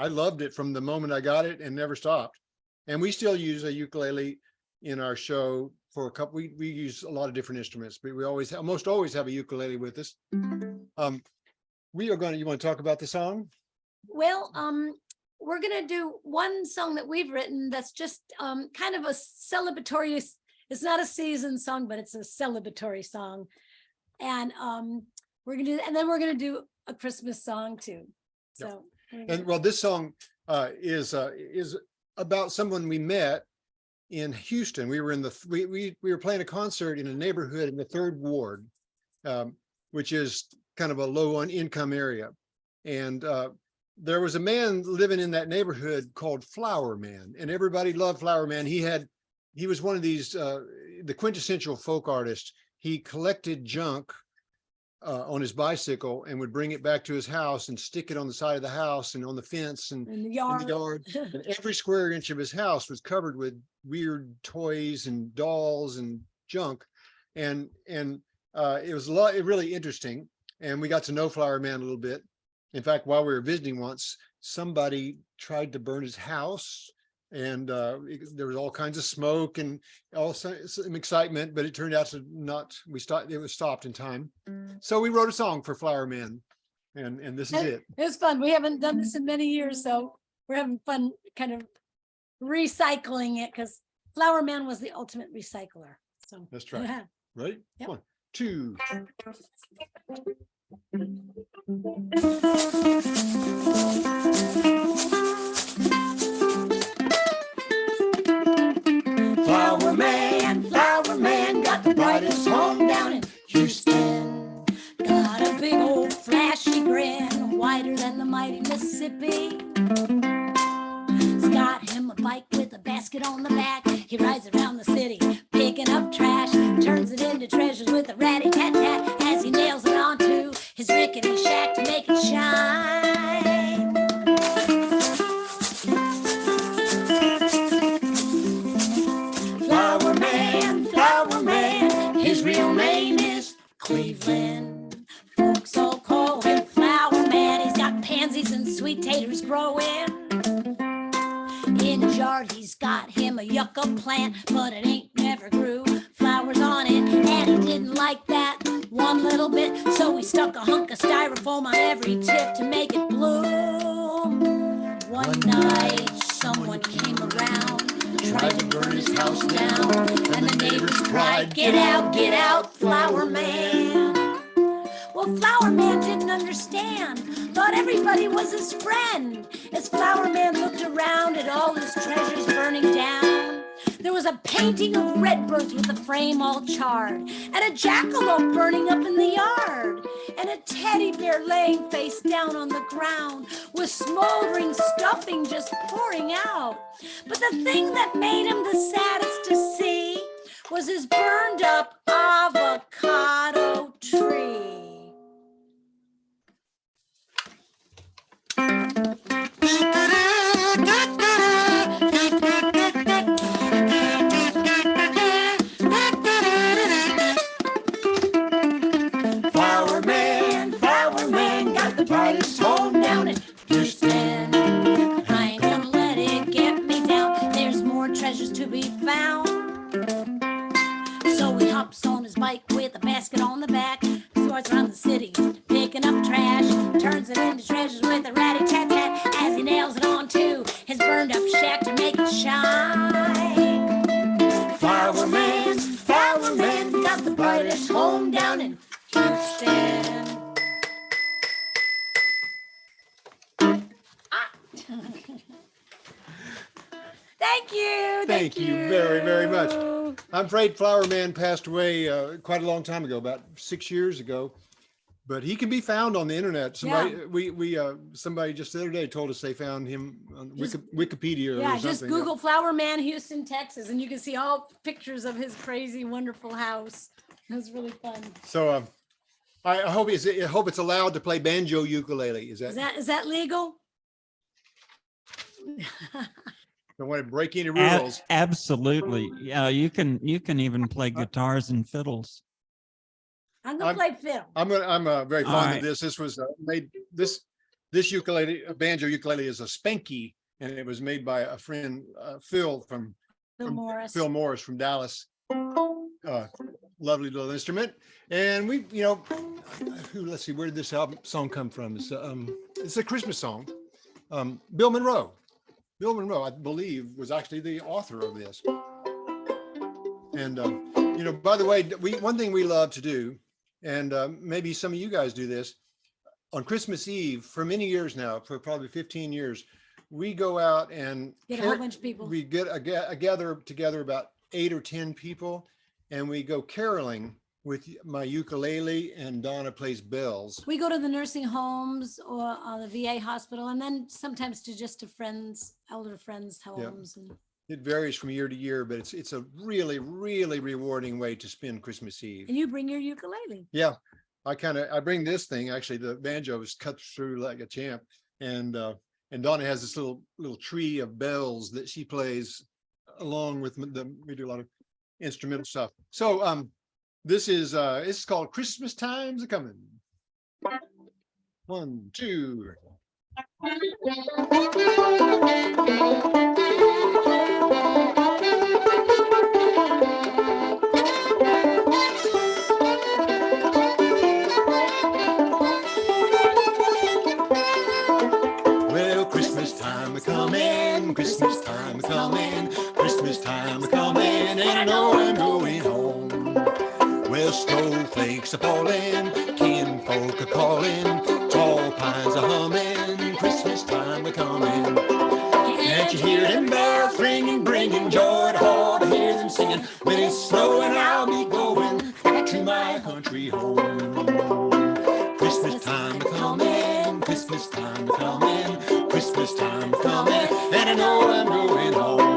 loved it from the moment I got it and never stopped. And we still use a ukulele in our show for a couple. We use a lot of different instruments, but we almost always have a ukulele with us. You want to talk about the song? Well, we're going to do one song that we've written that's just kind of a celebratory. It's not a season song, but it's a celebratory song. And we're going to do, and then we're going to do a Christmas song too. So, and well, this song is about someone we met in Houston. We were we were playing a concert in a neighborhood in the 3rd Ward, which is kind of a low income area. And there was a man living in that neighborhood called Flower Man, and everybody loved Flower Man. He was one of these, the quintessential folk artist. He collected junk on his bicycle and would bring it back to his house and stick it on the side of the house and on the fence and in the yard. And every square inch of his house was covered with weird toys and dolls and junk. And it was really interesting. And we got to know Flower Man a little bit. In fact, while we were visiting once, somebody tried to burn his house and there was all kinds of smoke and also some excitement, but it turned out to not. It was stopped in time, so we wrote a song for Flower Man, and this is it. It was fun. We haven't done this in many years, so we're having fun kind of recycling it because Flower Man was the ultimate recycler. So Let's try it. Ready? Yep. 1, 2. Flower Man got the brightest home down in Houston. Got a big old flashy grin, wider than the mighty Mississippi. He's got him a bike with a basket on the back. He rides around the city, picking up trash, turns it into treasures with a ratty-tat-tat as he nails it onto his rickety shack to make it shine. Flower Man, his real name is Cleveland. Folks all call him Flower Man. He's got pansies and sweet taters growing. In his yard, he's got him a yucca plant, but it ain't never grew flowers on it. And he didn't like that one little bit, so he stuck a hunk of styrofoam on every tip to make it bloom. One night, someone came around, tried to burn his house down, and the neighbors cried, get out, Flower Man. Well, Flower Man didn't understand, thought everybody was his friend. As Flower Man looked around at all his treasures burning down, there was a painting of redbirds with the frame all charred, and a jackalope burning up in the yard, and a teddy bear laying face down on the ground with smoldering stuffing just pouring out. But the thing that made him the saddest to see was his burned up avocado tree. Flower Man got the brightest home down in Houston. I ain't gonna let it get me down. There's more treasures to be found. So he hops on his bike with a basket on the back, starts around the city, picking up trash, turns it into treasures with a ratty-tat-tat as he nails it onto his burned up shack to make it shine. Flower Man got the brightest home down in Houston. Thank you. Thank you very, very much. I'm afraid Flower Man passed away quite a long time ago, about 6 years ago. But he can be found on the internet. Somebody just the other day told us they found him on Wikipedia or something. Just Google Flower Man, Houston, Texas, and you can see all pictures of his crazy, wonderful house. It was really fun. So I hope it's allowed to play banjo ukulele. Is that legal? Don't want to break any rules. Absolutely. Yeah, you can even play guitars and fiddles. I'm gonna play fiddle. I'm very fond right. of this. This was made this ukulele, banjo ukulele, is a Spanky, and it was made by a friend, Phil Morris from Dallas. Lovely little instrument, and we, let's see, where did this song come from? It's a Christmas song. Bill Monroe, I believe, was actually the author of this. And by the way, one thing we love to do, and maybe some of you guys do this, on Christmas Eve for many years now, for probably 15 years, we go out and get a whole bunch of people. We get gather together about 8 or 10 people, and we go caroling with my ukulele, and Donna plays bells. We go to the nursing homes or the VA hospital, and then sometimes to elder friends' homes. Yeah. It varies from year to year, but it's a really, really rewarding way to spend Christmas Eve. And you bring your ukulele. Yeah, I bring this thing. Actually, the banjo is cut through like a champ, and Donna has this little tree of bells that she plays along with we do a lot of instrumental stuff. So this is it's called Christmas Time's a Coming. 1, 2. Well, Christmas time a coming, Christmas time a coming, Christmas time a coming, and I know I'm going home. Well, snowflakes are falling, kinfolk are calling, tall pines are humming, Christmas time a coming. Can't you hear them bells ringing, bringing joy to all to hear them singing? When it's snowing, I'll be going back to my country home. Christmas time a coming, Christmas time a coming, Christmas time a coming, and I know I'm going home.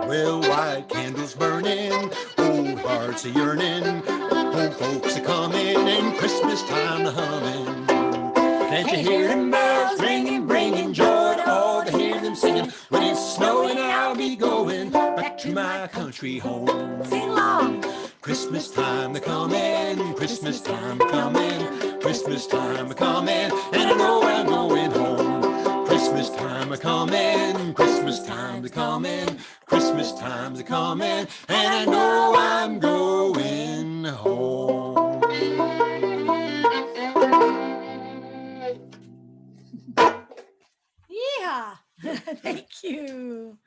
Well, white candles burning, old hearts a yearning, old folks a coming, and Christmas time a humming. Can't you hear them bells ringing, bringing joy to all to hear them singing? When it's snowing, I'll be going back to my country home. Sing along. Christmas time a coming, Christmas time a coming, Christmas time a coming, and I know I'm going home. Christmas time a coming, Christmas time a coming, Christmas time's a coming, and I know I'm going home. Yeah. Thank you.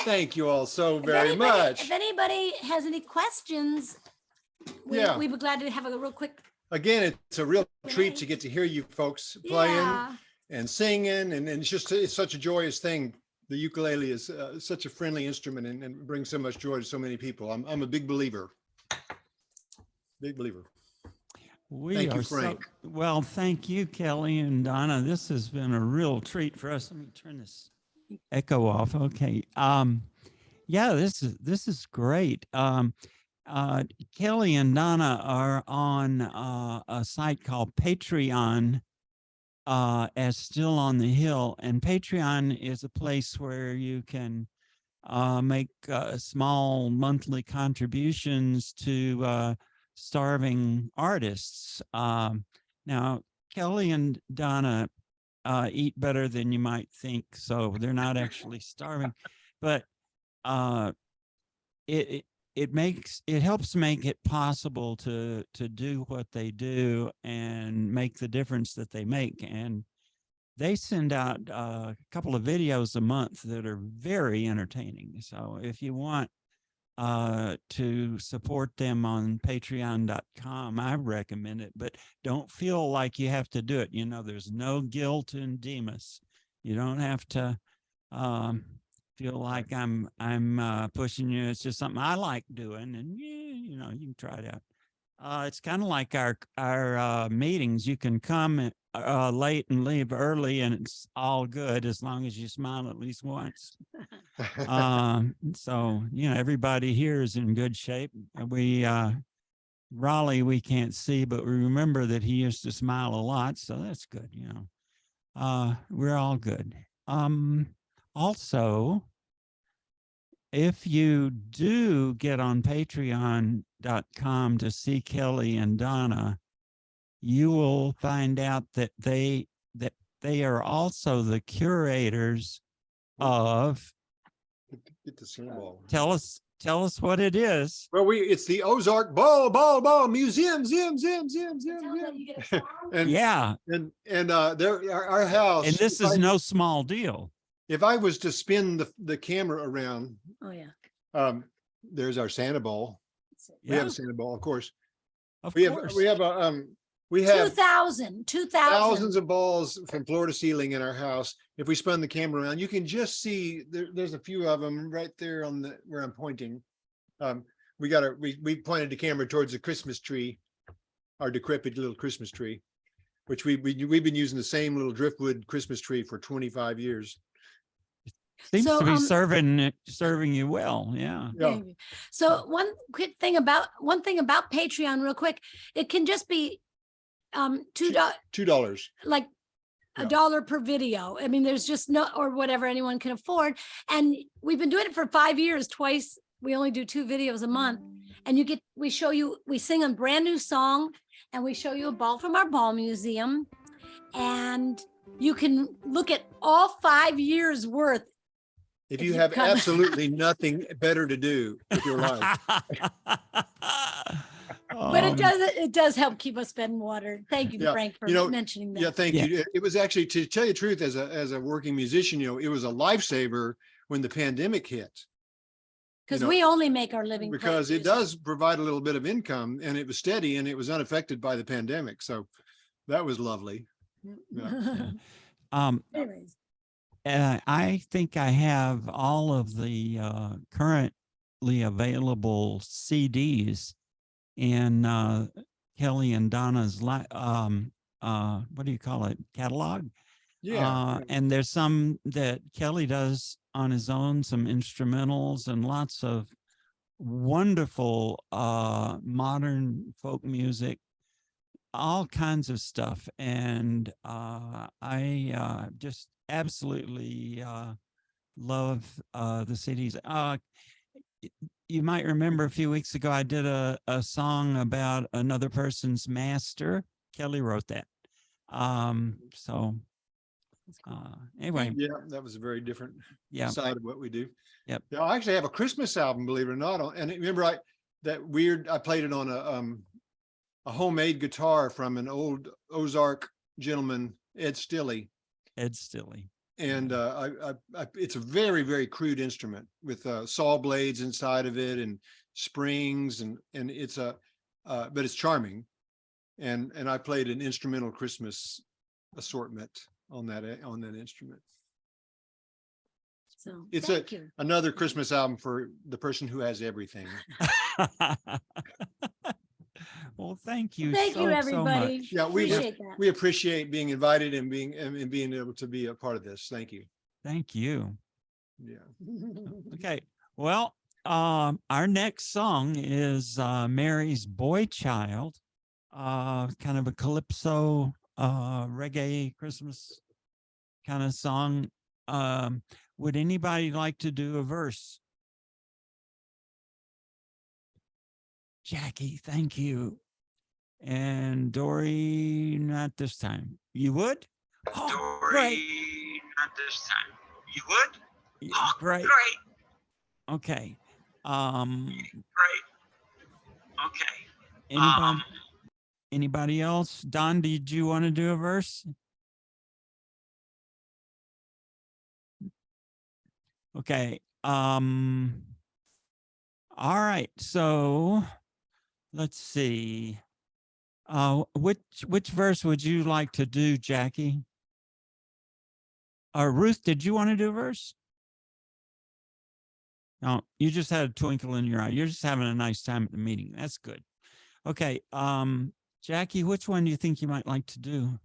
Thank you all so If very anybody- much. If anybody has any questions, Yeah. we'd be glad to have a real quick. Again, it's a real treat to get to hear you folks playing Yeah. and singing, and it's just, it's such a joyous thing. The ukulele is such a friendly instrument and brings so much joy to so many people. I'm a big believer. Big believer. We Thank you, are so- Frank. well, thank you, Kelly and Donna. This has been a real treat for us. Let me turn this echo off. Okay. Yeah, this is great. Kelly and Donna are on a site called Patreon, as Still on the Hill, and Patreon is a place where you can make small monthly contributions to starving artists. Now, Kelly and Donna eat better than you might think, so they're not actually starving, but it helps make it possible to do what they do and make the difference that they make. And they send out a couple of videos a month that are very entertaining. So if you want to support them on patreon.com, I recommend it, but don't feel like you have to do it. You know, there's no guilt in Demas. You don't have to feel like I'm pushing you. It's just something I like doing, and you know, you can try it out. It's kind of like our meetings. You can come late and leave early, and it's all good as long as you smile at least once. So, you know, everybody here is in good shape. We Raleigh we can't see, but we remember that he used to smile a lot, so that's good. You know, we're all good. Also, if you do get on patreon.com to see Kelly and Donna, you will find out that they are also the curators of, Get the symbol. tell us what it is. Well, it's the Ozark Ball Museum. And Yeah, and there our house. and this if is I- no small deal. If I was to spin the camera around, Oh, yeah. there's our Santa ball. We Yeah, have a Santa ball, of course. of We have course. we have 2,000. thousands of balls from floor to ceiling in our house. If we spun the camera around, you can just see there's a few of them right there on where I'm pointing. We pointed the camera towards the Christmas tree, our decrepit little Christmas tree, which we've been using the same little driftwood Christmas tree for 25 years. Seems So, to be serving you well. Yeah. Yeah. Maybe. So one thing about Patreon real quick, it can just be $2, $2. like Yeah. $1 per video. I mean, there's just no, or whatever anyone can afford. And we've been doing it for 5 years, twice. We only do 2 videos a month. And we show you, we sing a brand new song and we show you a ball from our ball museum. And you can look at all 5 years worth. If If you you have come- absolutely nothing better to do with your life. But it does help keep us fed and watered. Thank you, Yeah, Frank, for you know, mentioning that. Yeah, thank Yeah. you. It was actually, to tell you the truth, as a working musician, it was a lifesaver when the pandemic hit. Because know, we only make our living. playing Because it music. does provide a little bit of income, and it was steady and it was unaffected by the pandemic. So that was lovely. Yeah. Anyways, I think I have all of the currently available CDs in Kelly and Donna's what do you call it, catalog? Yeah. And there's some that Kelly does on his own, some instrumentals and lots of wonderful modern folk music, all kinds of stuff. And I just absolutely love the CDs. You might remember a few weeks ago, I did a song about another person's master. Kelly wrote that. Anyway, Yeah, that was a very different yeah. side of what we do. Yep. Yeah, I actually have a Christmas album, believe it or not. And remember, I played it on a homemade guitar from an old Ozark gentleman, Ed Stilley. And it's a very, very crude instrument with saw blades inside of it and springs, and it's but it's charming. And I played an instrumental Christmas assortment on that instrument. so It's thank you. another Christmas album for the person who has everything. Well, thank you. Thank you, so everybody. much. Yeah, Appreciate that. we appreciate being invited and being able to be a part of this. Thank you. Thank you. Yeah. Okay. Well, our next song is Mary's Boy Child, kind of a calypso, reggae Christmas kind of song. Would anybody like to do a verse? Jackie, thank you. And Dory, not this time. You would? Oh, great. Not this time. You would? Oh, great. Great. Okay. Great. Okay. Anybody else? Don, did you want to do a verse? Okay. All right. So let's see. Which verse would you like to do, Jackie? Ruth, did you want to do a verse? No, you just had a twinkle in your eye. You're just having a nice time at the meeting. That's good. Okay. Jackie, which one do you think you might like to do?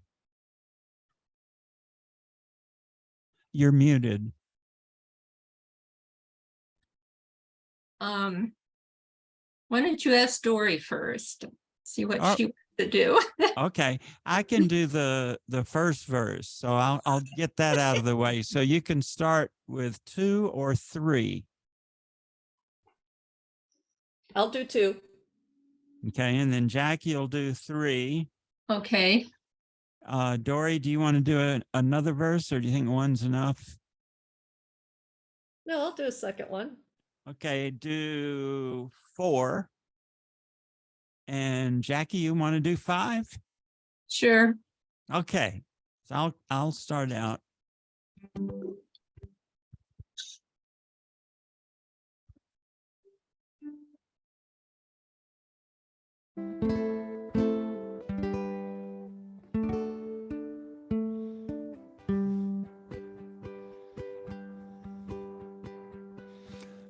You're muted. Why don't you ask Dory first? See what Oh. she wants to do. Okay, I can do the first verse, so I'll get that out of the way. So you can start with 2 or 3. I'll do 2. Okay, and then Jackie will do 3. Okay. Dory, do you want to do another verse, or do you think one's enough? No, I'll do a second one. Okay, do 4. And Jackie, you want to do 5? Sure. Okay, so I'll start out.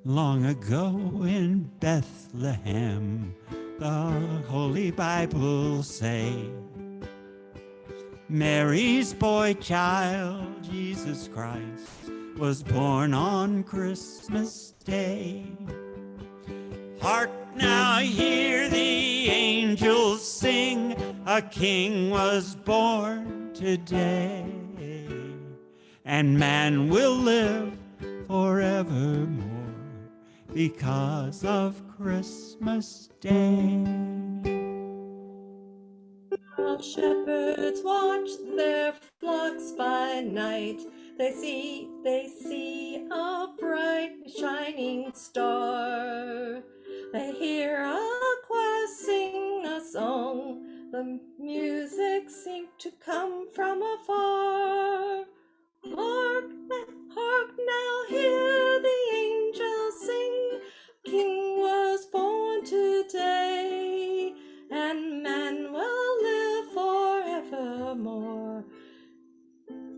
Long ago in Bethlehem, the Holy Bible say, Mary's boy child, Jesus Christ, was born on Christmas Day. Hark now, hear the angels sing, a king was born today, and man will live forevermore because of Christmas Day. While shepherds watch their flocks by night, they see a bright shining star. They hear a choir sing a song, the music seemed to come from afar. Hark, hark now, hear the angels sing, King was born today, and man will live forevermore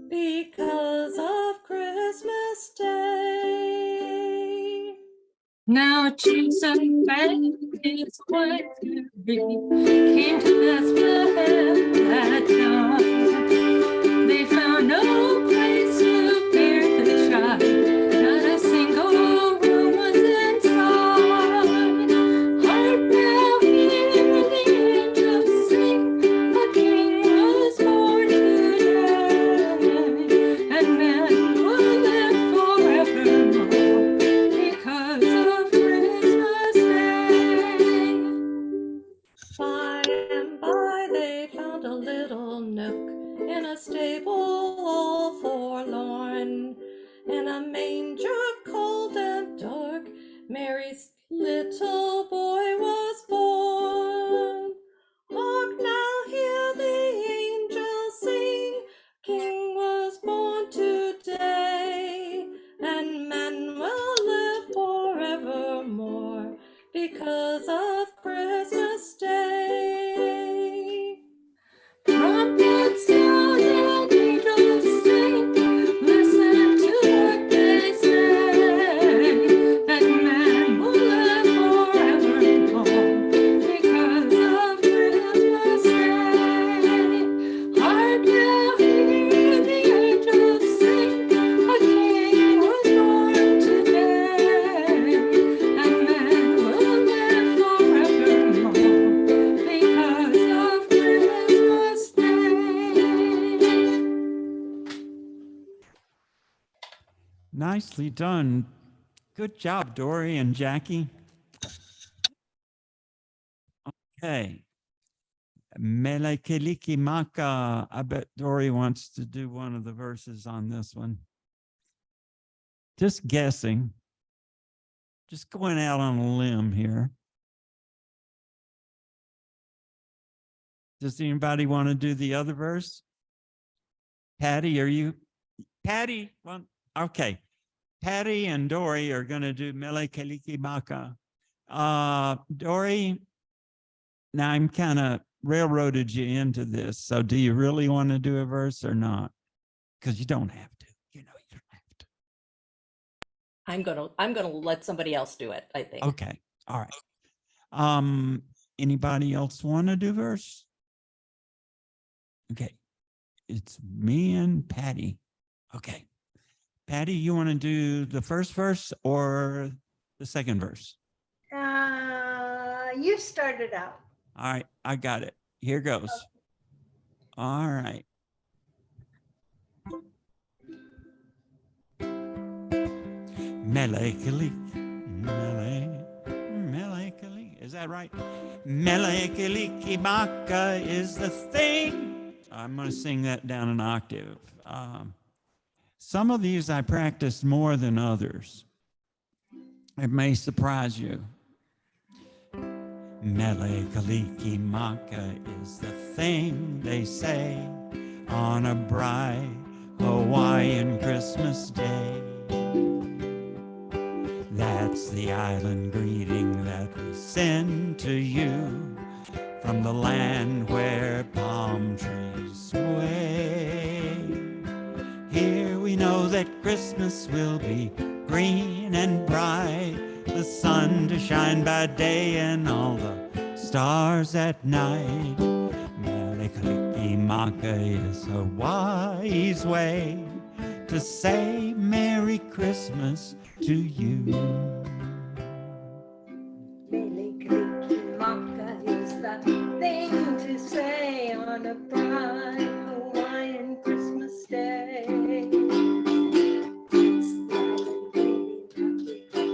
because of Christmas Day. Now Jesus and his wife to be came to Bethlehem that dawn. They found no place to bear the child, not a single room was inside. Hark now, hear the angels sing, a king was born today, and man will live forevermore because of Christmas Day. By and by they found a little nook in a stable all forlorn. In a manger cold and dark, Mary's little boy was born. Hark now, hear the angels sing, King was born today, and man will live forevermore because of Christmas Day. Trumpets sound and angels sing, listen to what they say, that man will live forevermore because of Christmas Day. Hark now, hear the angels sing, a king was born today, and man will live forevermore because of Christmas Day. Nicely done. Good job, Dory and Jackie. Okay. Melekeliki Maka. I bet Dory wants to do one of the verses on this one. Just guessing. Just going out on a limb here. Does anybody want to do the other verse? Patty, are you? Patty, well, okay. Patty and Dory are going to do Melekeliki Maka. Dory, now I'm kind of railroaded you into this. So do you really want to do a verse or not? Because you don't have to. You know, you don't have to. I'm gonna let somebody else do it, I think. Okay. All right. Anybody else want to do verse? Okay. It's me and Patty. Okay. Patty, you want to do the first verse or the second verse? You started out. All right, I got it. Here goes. All right. Melekelik, melekelik. Is that right? Melekeliki Maka is the thing. I'm going to sing that down an octave. Some of these I practiced more than others. It may surprise you. Melekeliki Maka is the thing they say on a bright Hawaiian Christmas day. That's the island greeting that we send to you from the land where palm trees sway. Here we know that Christmas will be green and bright, the sun to shine by day and all the stars at night. Melekeliki Maka is a wise way to say Merry Christmas to you. Melekeliki Maka is the thing to say on a bright Hawaiian Christmas day.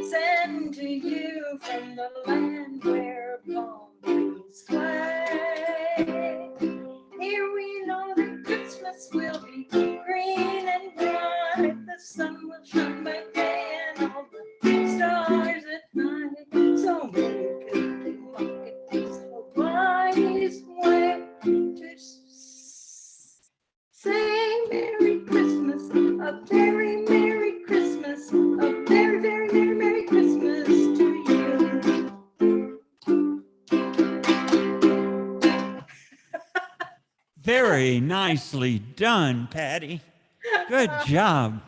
Send to you from the land where palm trees sway. Here we know that Christmas will be green and bright. The sun will shine by day and all the stars at night. So many good marketplace Hawaii's way to say Merry Christmas, a very Merry Christmas, a very, very, very Merry Christmas to you. Very nicely done, Patty. Good job.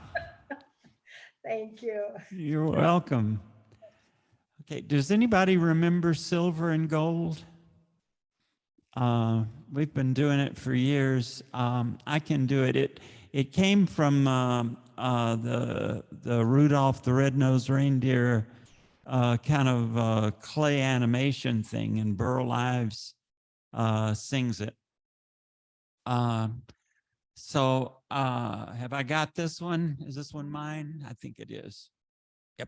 Thank you. You're welcome. Okay, does anybody remember Silver and Gold? We've been doing it for years. I can do it. It came from the Rudolph the Red-Nosed Reindeer kind of clay animation thing, and Burl Ives sings it. So have I got this one? Is this one mine? I think it is. Yep.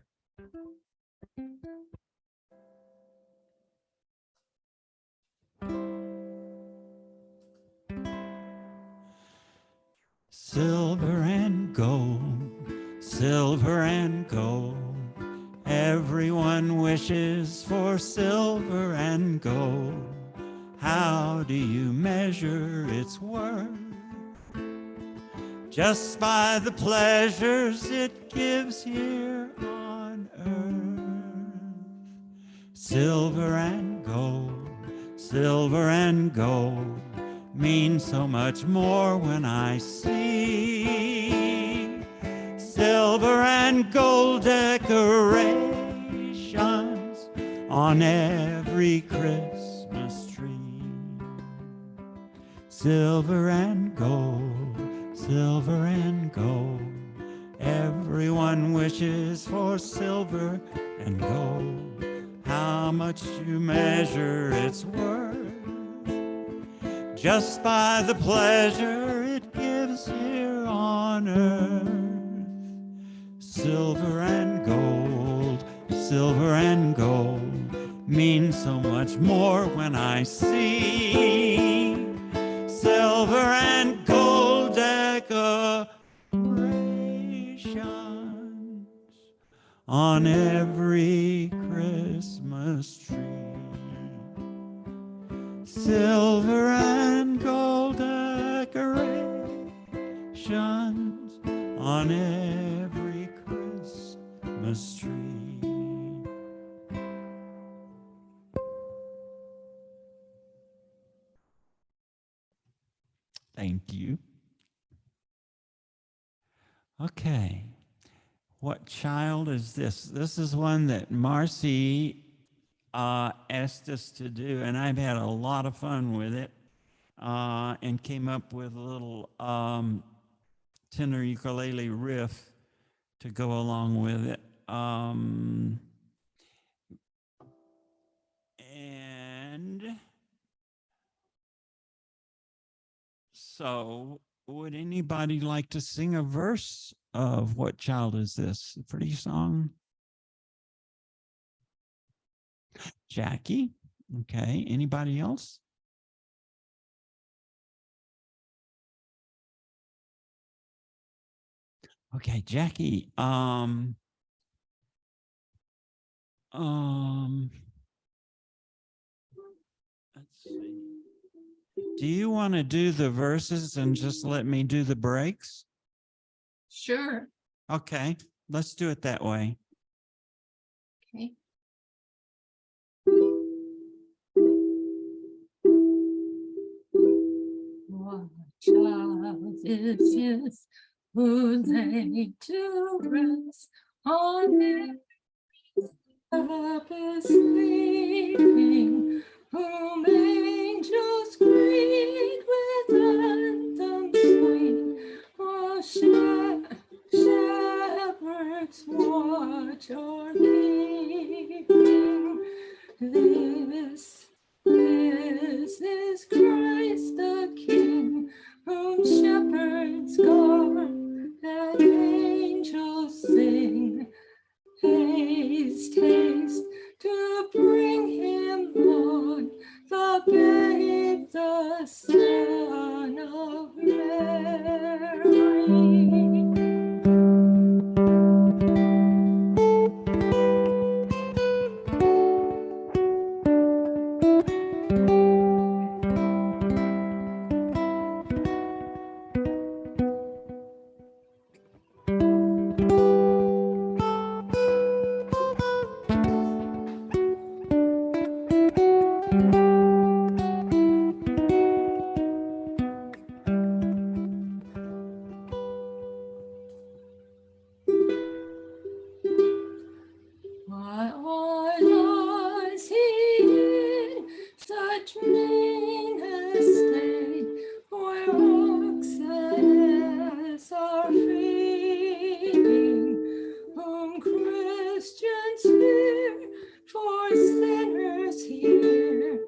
Silver and gold, silver and gold. Everyone wishes for silver and gold. How do you measure its worth? Just by the pleasures it gives here on earth. Silver and gold mean so much more when I see silver and gold decorations on every Christmas tree. Silver and gold, silver and gold. Everyone wishes for silver and gold. How much you measure its worth just by the pleasure it gives here on earth. Silver and gold mean so much more when I see silver and gold decorations on every Christmas tree. Silver and gold decorations on every Christmas tree. Thank you. Okay. What child is this? This is one that Marcy asked us to do, and I've had a lot of fun with it, and came up with a little tenor ukulele riff to go along with it. And so would anybody like to sing a verse of What Child Is This? A pretty song. Jackie. Okay. Anybody else? Okay, Jackie. Let's see. Do you want to do the verses and just let me do the breaks? Sure. Okay, let's do it that way. Okay. What child is this who laid to rest on his lap is sleeping, whom angels greet with anthems sweet? Oh, shepherds watch o'er keeping. This is Christ the King. of Mary. Why lies he in such mean estate, where oxen as are feeding, whom Christians fear, for sinners hear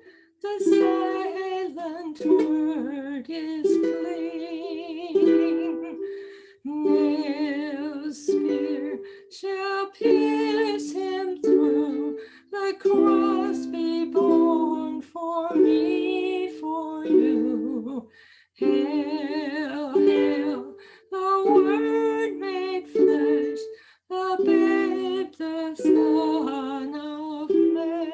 the silent word is pleading. No spear shall pierce him through, the cross be borne for me, for you. Hail, hail, the Word made flesh, the babe, the Son of Mary.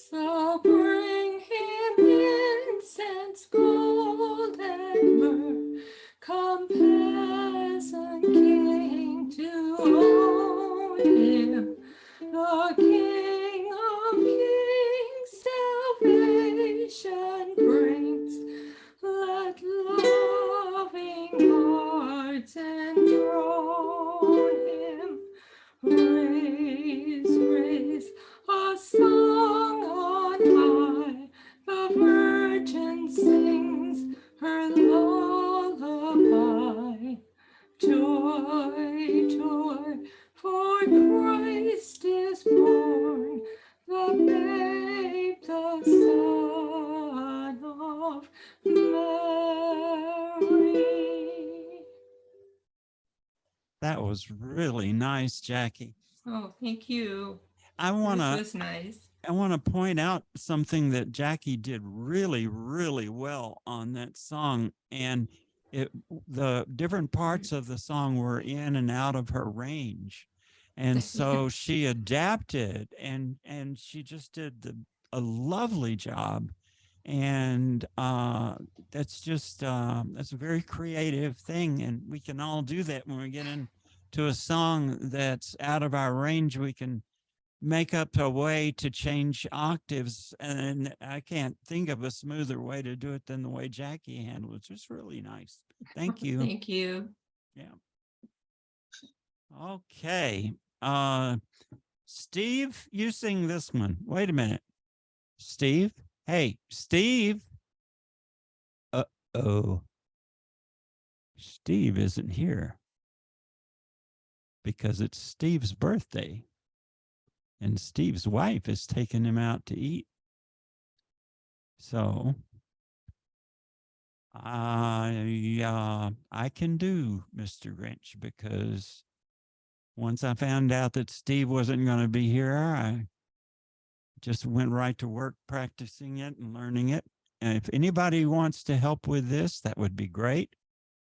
So bring him incense, gold, and myrrh, come peasant king to own him, the King of kings, salvation brings. Let loving hearts enthrone him. Raise, raise a song on high. The Virgin sings her lullaby. Joy, joy, for Christ is born, the babe, the Son of Mary. That was really nice, Jackie. Oh, thank you. I want This to was nice. I want to point out something that Jackie did really, really well on that song. And the different parts of the song were in and out of her range. And so she adapted and she just did a lovely job. And that's just, that's a very creative thing. And we can all do that when we get into a song that's out of our range. We can make up a way to change octaves, and I can't think of a smoother way to do it than the way Jackie handled it. It's just really nice. Thank you. Thank you. Yeah. Okay. Steve, you sing this one. Wait a minute. Steve? Hey, Steve. Uh-oh. Steve isn't here because it's Steve's birthday. And Steve's wife is taking him out to eat. So I can do Mr. Grinch, because once I found out that Steve wasn't going to be here, I just went right to work practicing it and learning it. And if anybody wants to help with this, that would be great.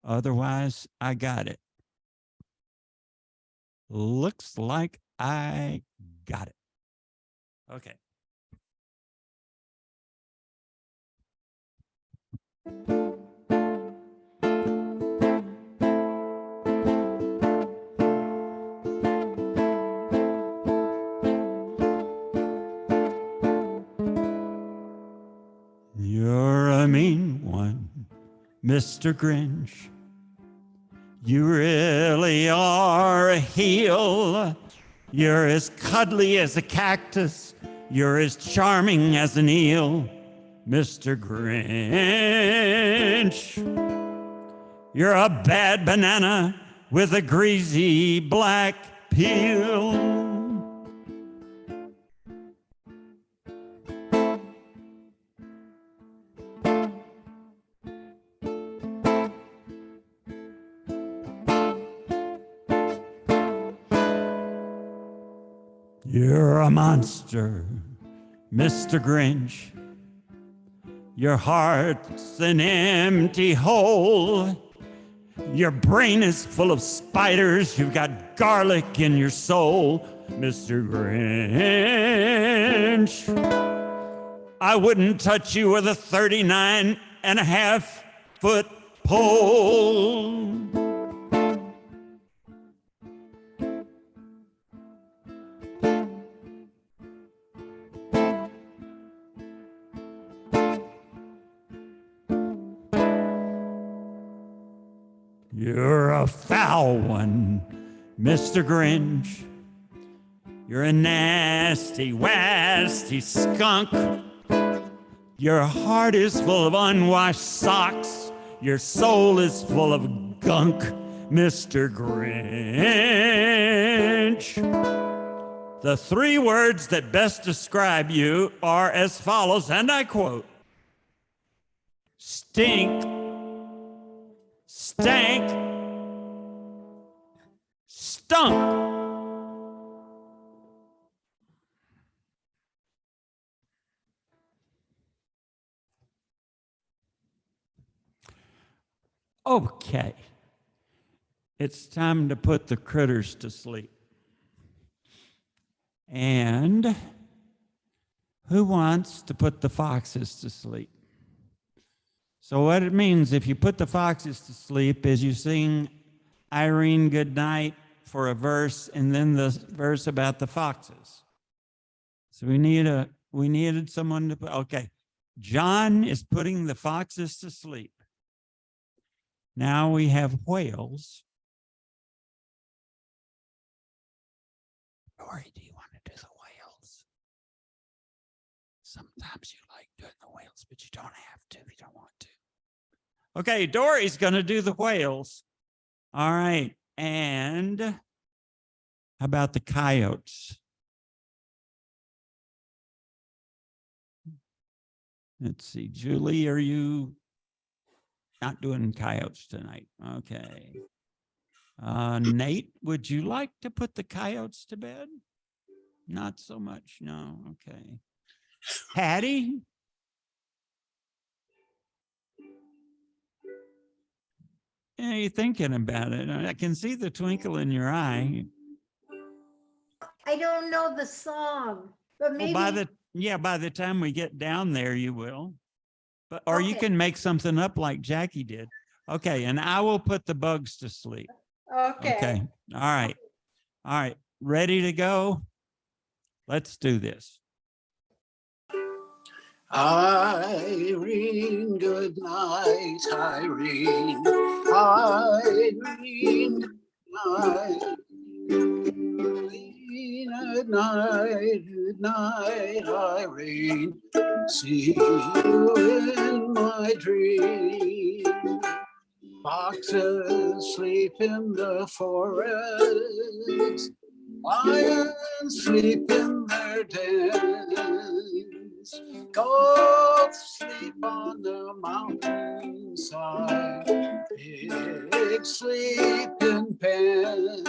Otherwise, I got it. Looks like I got it. Okay. You're a mean one, Mr. Grinch. You really are a heel. You're as cuddly as a cactus. You're as charming as an eel. Mr. Grinch. You're a bad banana with a greasy black peel. You're a monster, Mr. Grinch. Your heart's an empty hole. Your brain is full of spiders. You've got garlic in your soul, Mr. Grinch. I wouldn't touch you with a 39.5-foot pole. You're a foul one, Mr. Grinch. You're a nasty, wasty skunk. Your heart is full of unwashed socks. Your soul is full of gunk, Mr. Grinch. The 3 words that best describe you are as follows, and I quote: stink, stank, stunk. Okay, it's time to put the critters to sleep. And who wants to put the foxes to sleep? So what it means, if you put the foxes to sleep, is you sing Irene Goodnight for a verse and then the verse about the foxes. So we needed someone to put, okay. John is putting the foxes to sleep. Now we have whales. Dory, do you want to do the whales? Sometimes you like doing the whales, but you don't have to if you don't want to. Okay, Dory's going to do the whales. All right. And how about the coyotes? Let's see. Julie, are you not doing coyotes tonight? Okay. Nate, would you like to put the coyotes to bed? Not so much. No. Okay. Patty? Yeah, you're thinking about it. I can see the twinkle in your eye. I don't know the song, but maybe. Well, by the time we get down there, you will. But or you Okay. can make something up like Jackie did. Okay, and I will put the bugs to sleep. Okay. Okay. All right. All right. Ready to go? Let's do this. Irene, good night, Irene. Irene, good night. Good night, good night, Irene. See you in my dream. Foxes sleep in the forest. Lions sleep in their dens. Goats sleep on the mountainside. Pigs sleep in pens.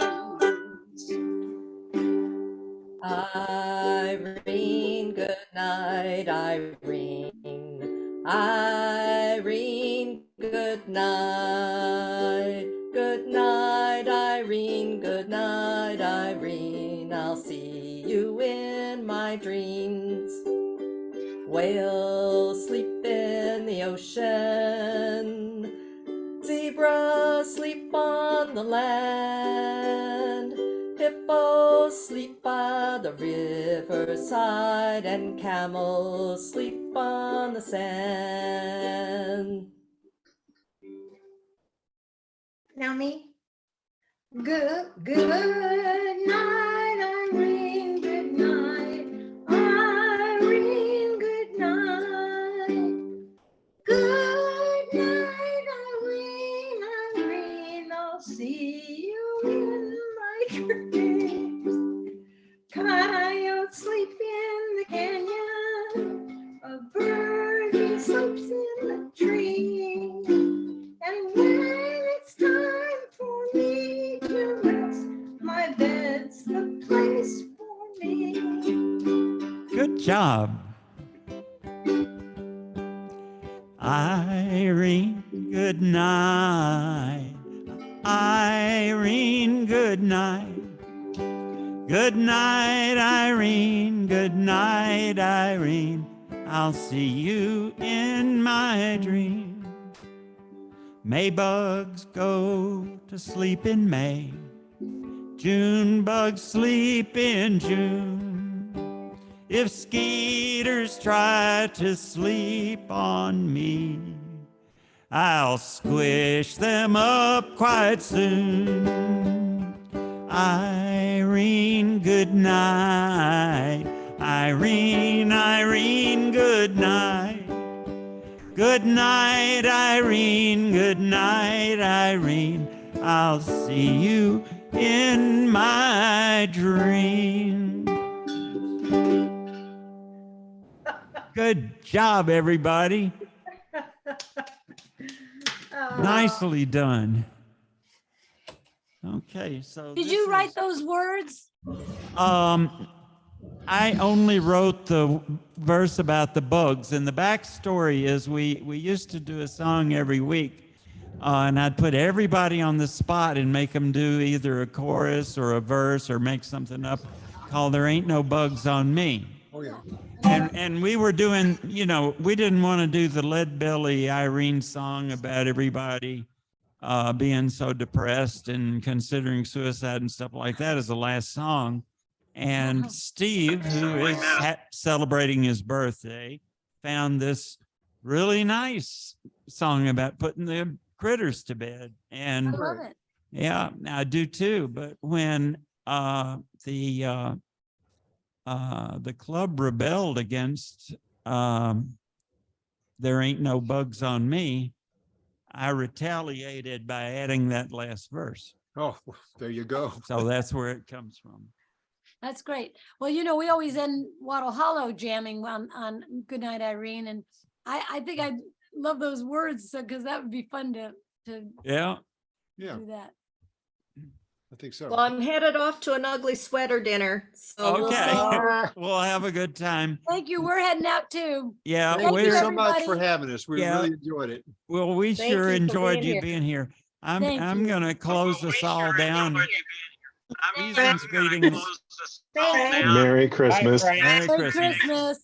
Irene, good night, Irene. Irene, good night. Good night, Irene. Good night, Irene. I'll see you in my dreams. Whales sleep in the ocean. Zebras sleep on the land. Hippos sleep by the riverside, and camels sleep on the sand. Now me. Good night, Irene. Good night, Irene. Good night. A birdie sleeps in the tree. And when it's time for me to rest, my bed's the place for me. Good job. Irene, good night. Irene, good night. Good night, Irene. Good night, Irene. I'll see you in my dream. May bugs go to sleep in May. June bugs sleep in June. If skeeters try to sleep on me, I'll squish them up quite soon. Irene, good night. Irene, Irene, good night. Good night, Irene. Good night, Irene. I'll see you in my dream. Good job, everybody. Nicely done. Okay, so Did this you write is- those words? I only wrote the verse about the bugs, and the backstory is we used to do a song every week, and I'd put everybody on the spot and make them do either a chorus or a verse or make something up called "There Ain't No Bugs on Me." Oh, yeah. And we were doing, you know, we didn't want to do the Lead Belly Irene song about everybody being so depressed and considering suicide and stuff like that as the last song. And Steve, who is celebrating his birthday, found this really nice song about putting the critters to bed. I And love it. yeah, I do too. But when the club rebelled against "There Ain't No Bugs on Me," I retaliated by adding that last verse. Oh, well, there you go. So that's where it comes from. That's great. Well, you know, we always end Wattle Hollow jamming on Goodnight Irene. And I think I love those words, so because that would be fun to Yeah. Yeah, do that. I think so. Well, I'm headed off to an ugly sweater dinner. So we'll Okay. see. We'll have a good time. Thank you. We're heading out too. Yeah. Thank you you, so much for everybody. having us. We Yeah. really enjoyed it. Well, we Thank sure you for enjoyed being you here. being here. Thank I'm you. going to close us all down. I'm Season's greetings. close this all down. Merry Christmas. Frank. Merry Merry Christmas. Christmas.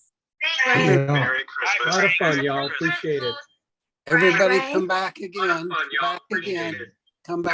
Merry A Christmas. lot of fun, y'all. Appreciate it. Everybody Right. come back A lot again, of fun, y'all. back Appreciate again, it. come back.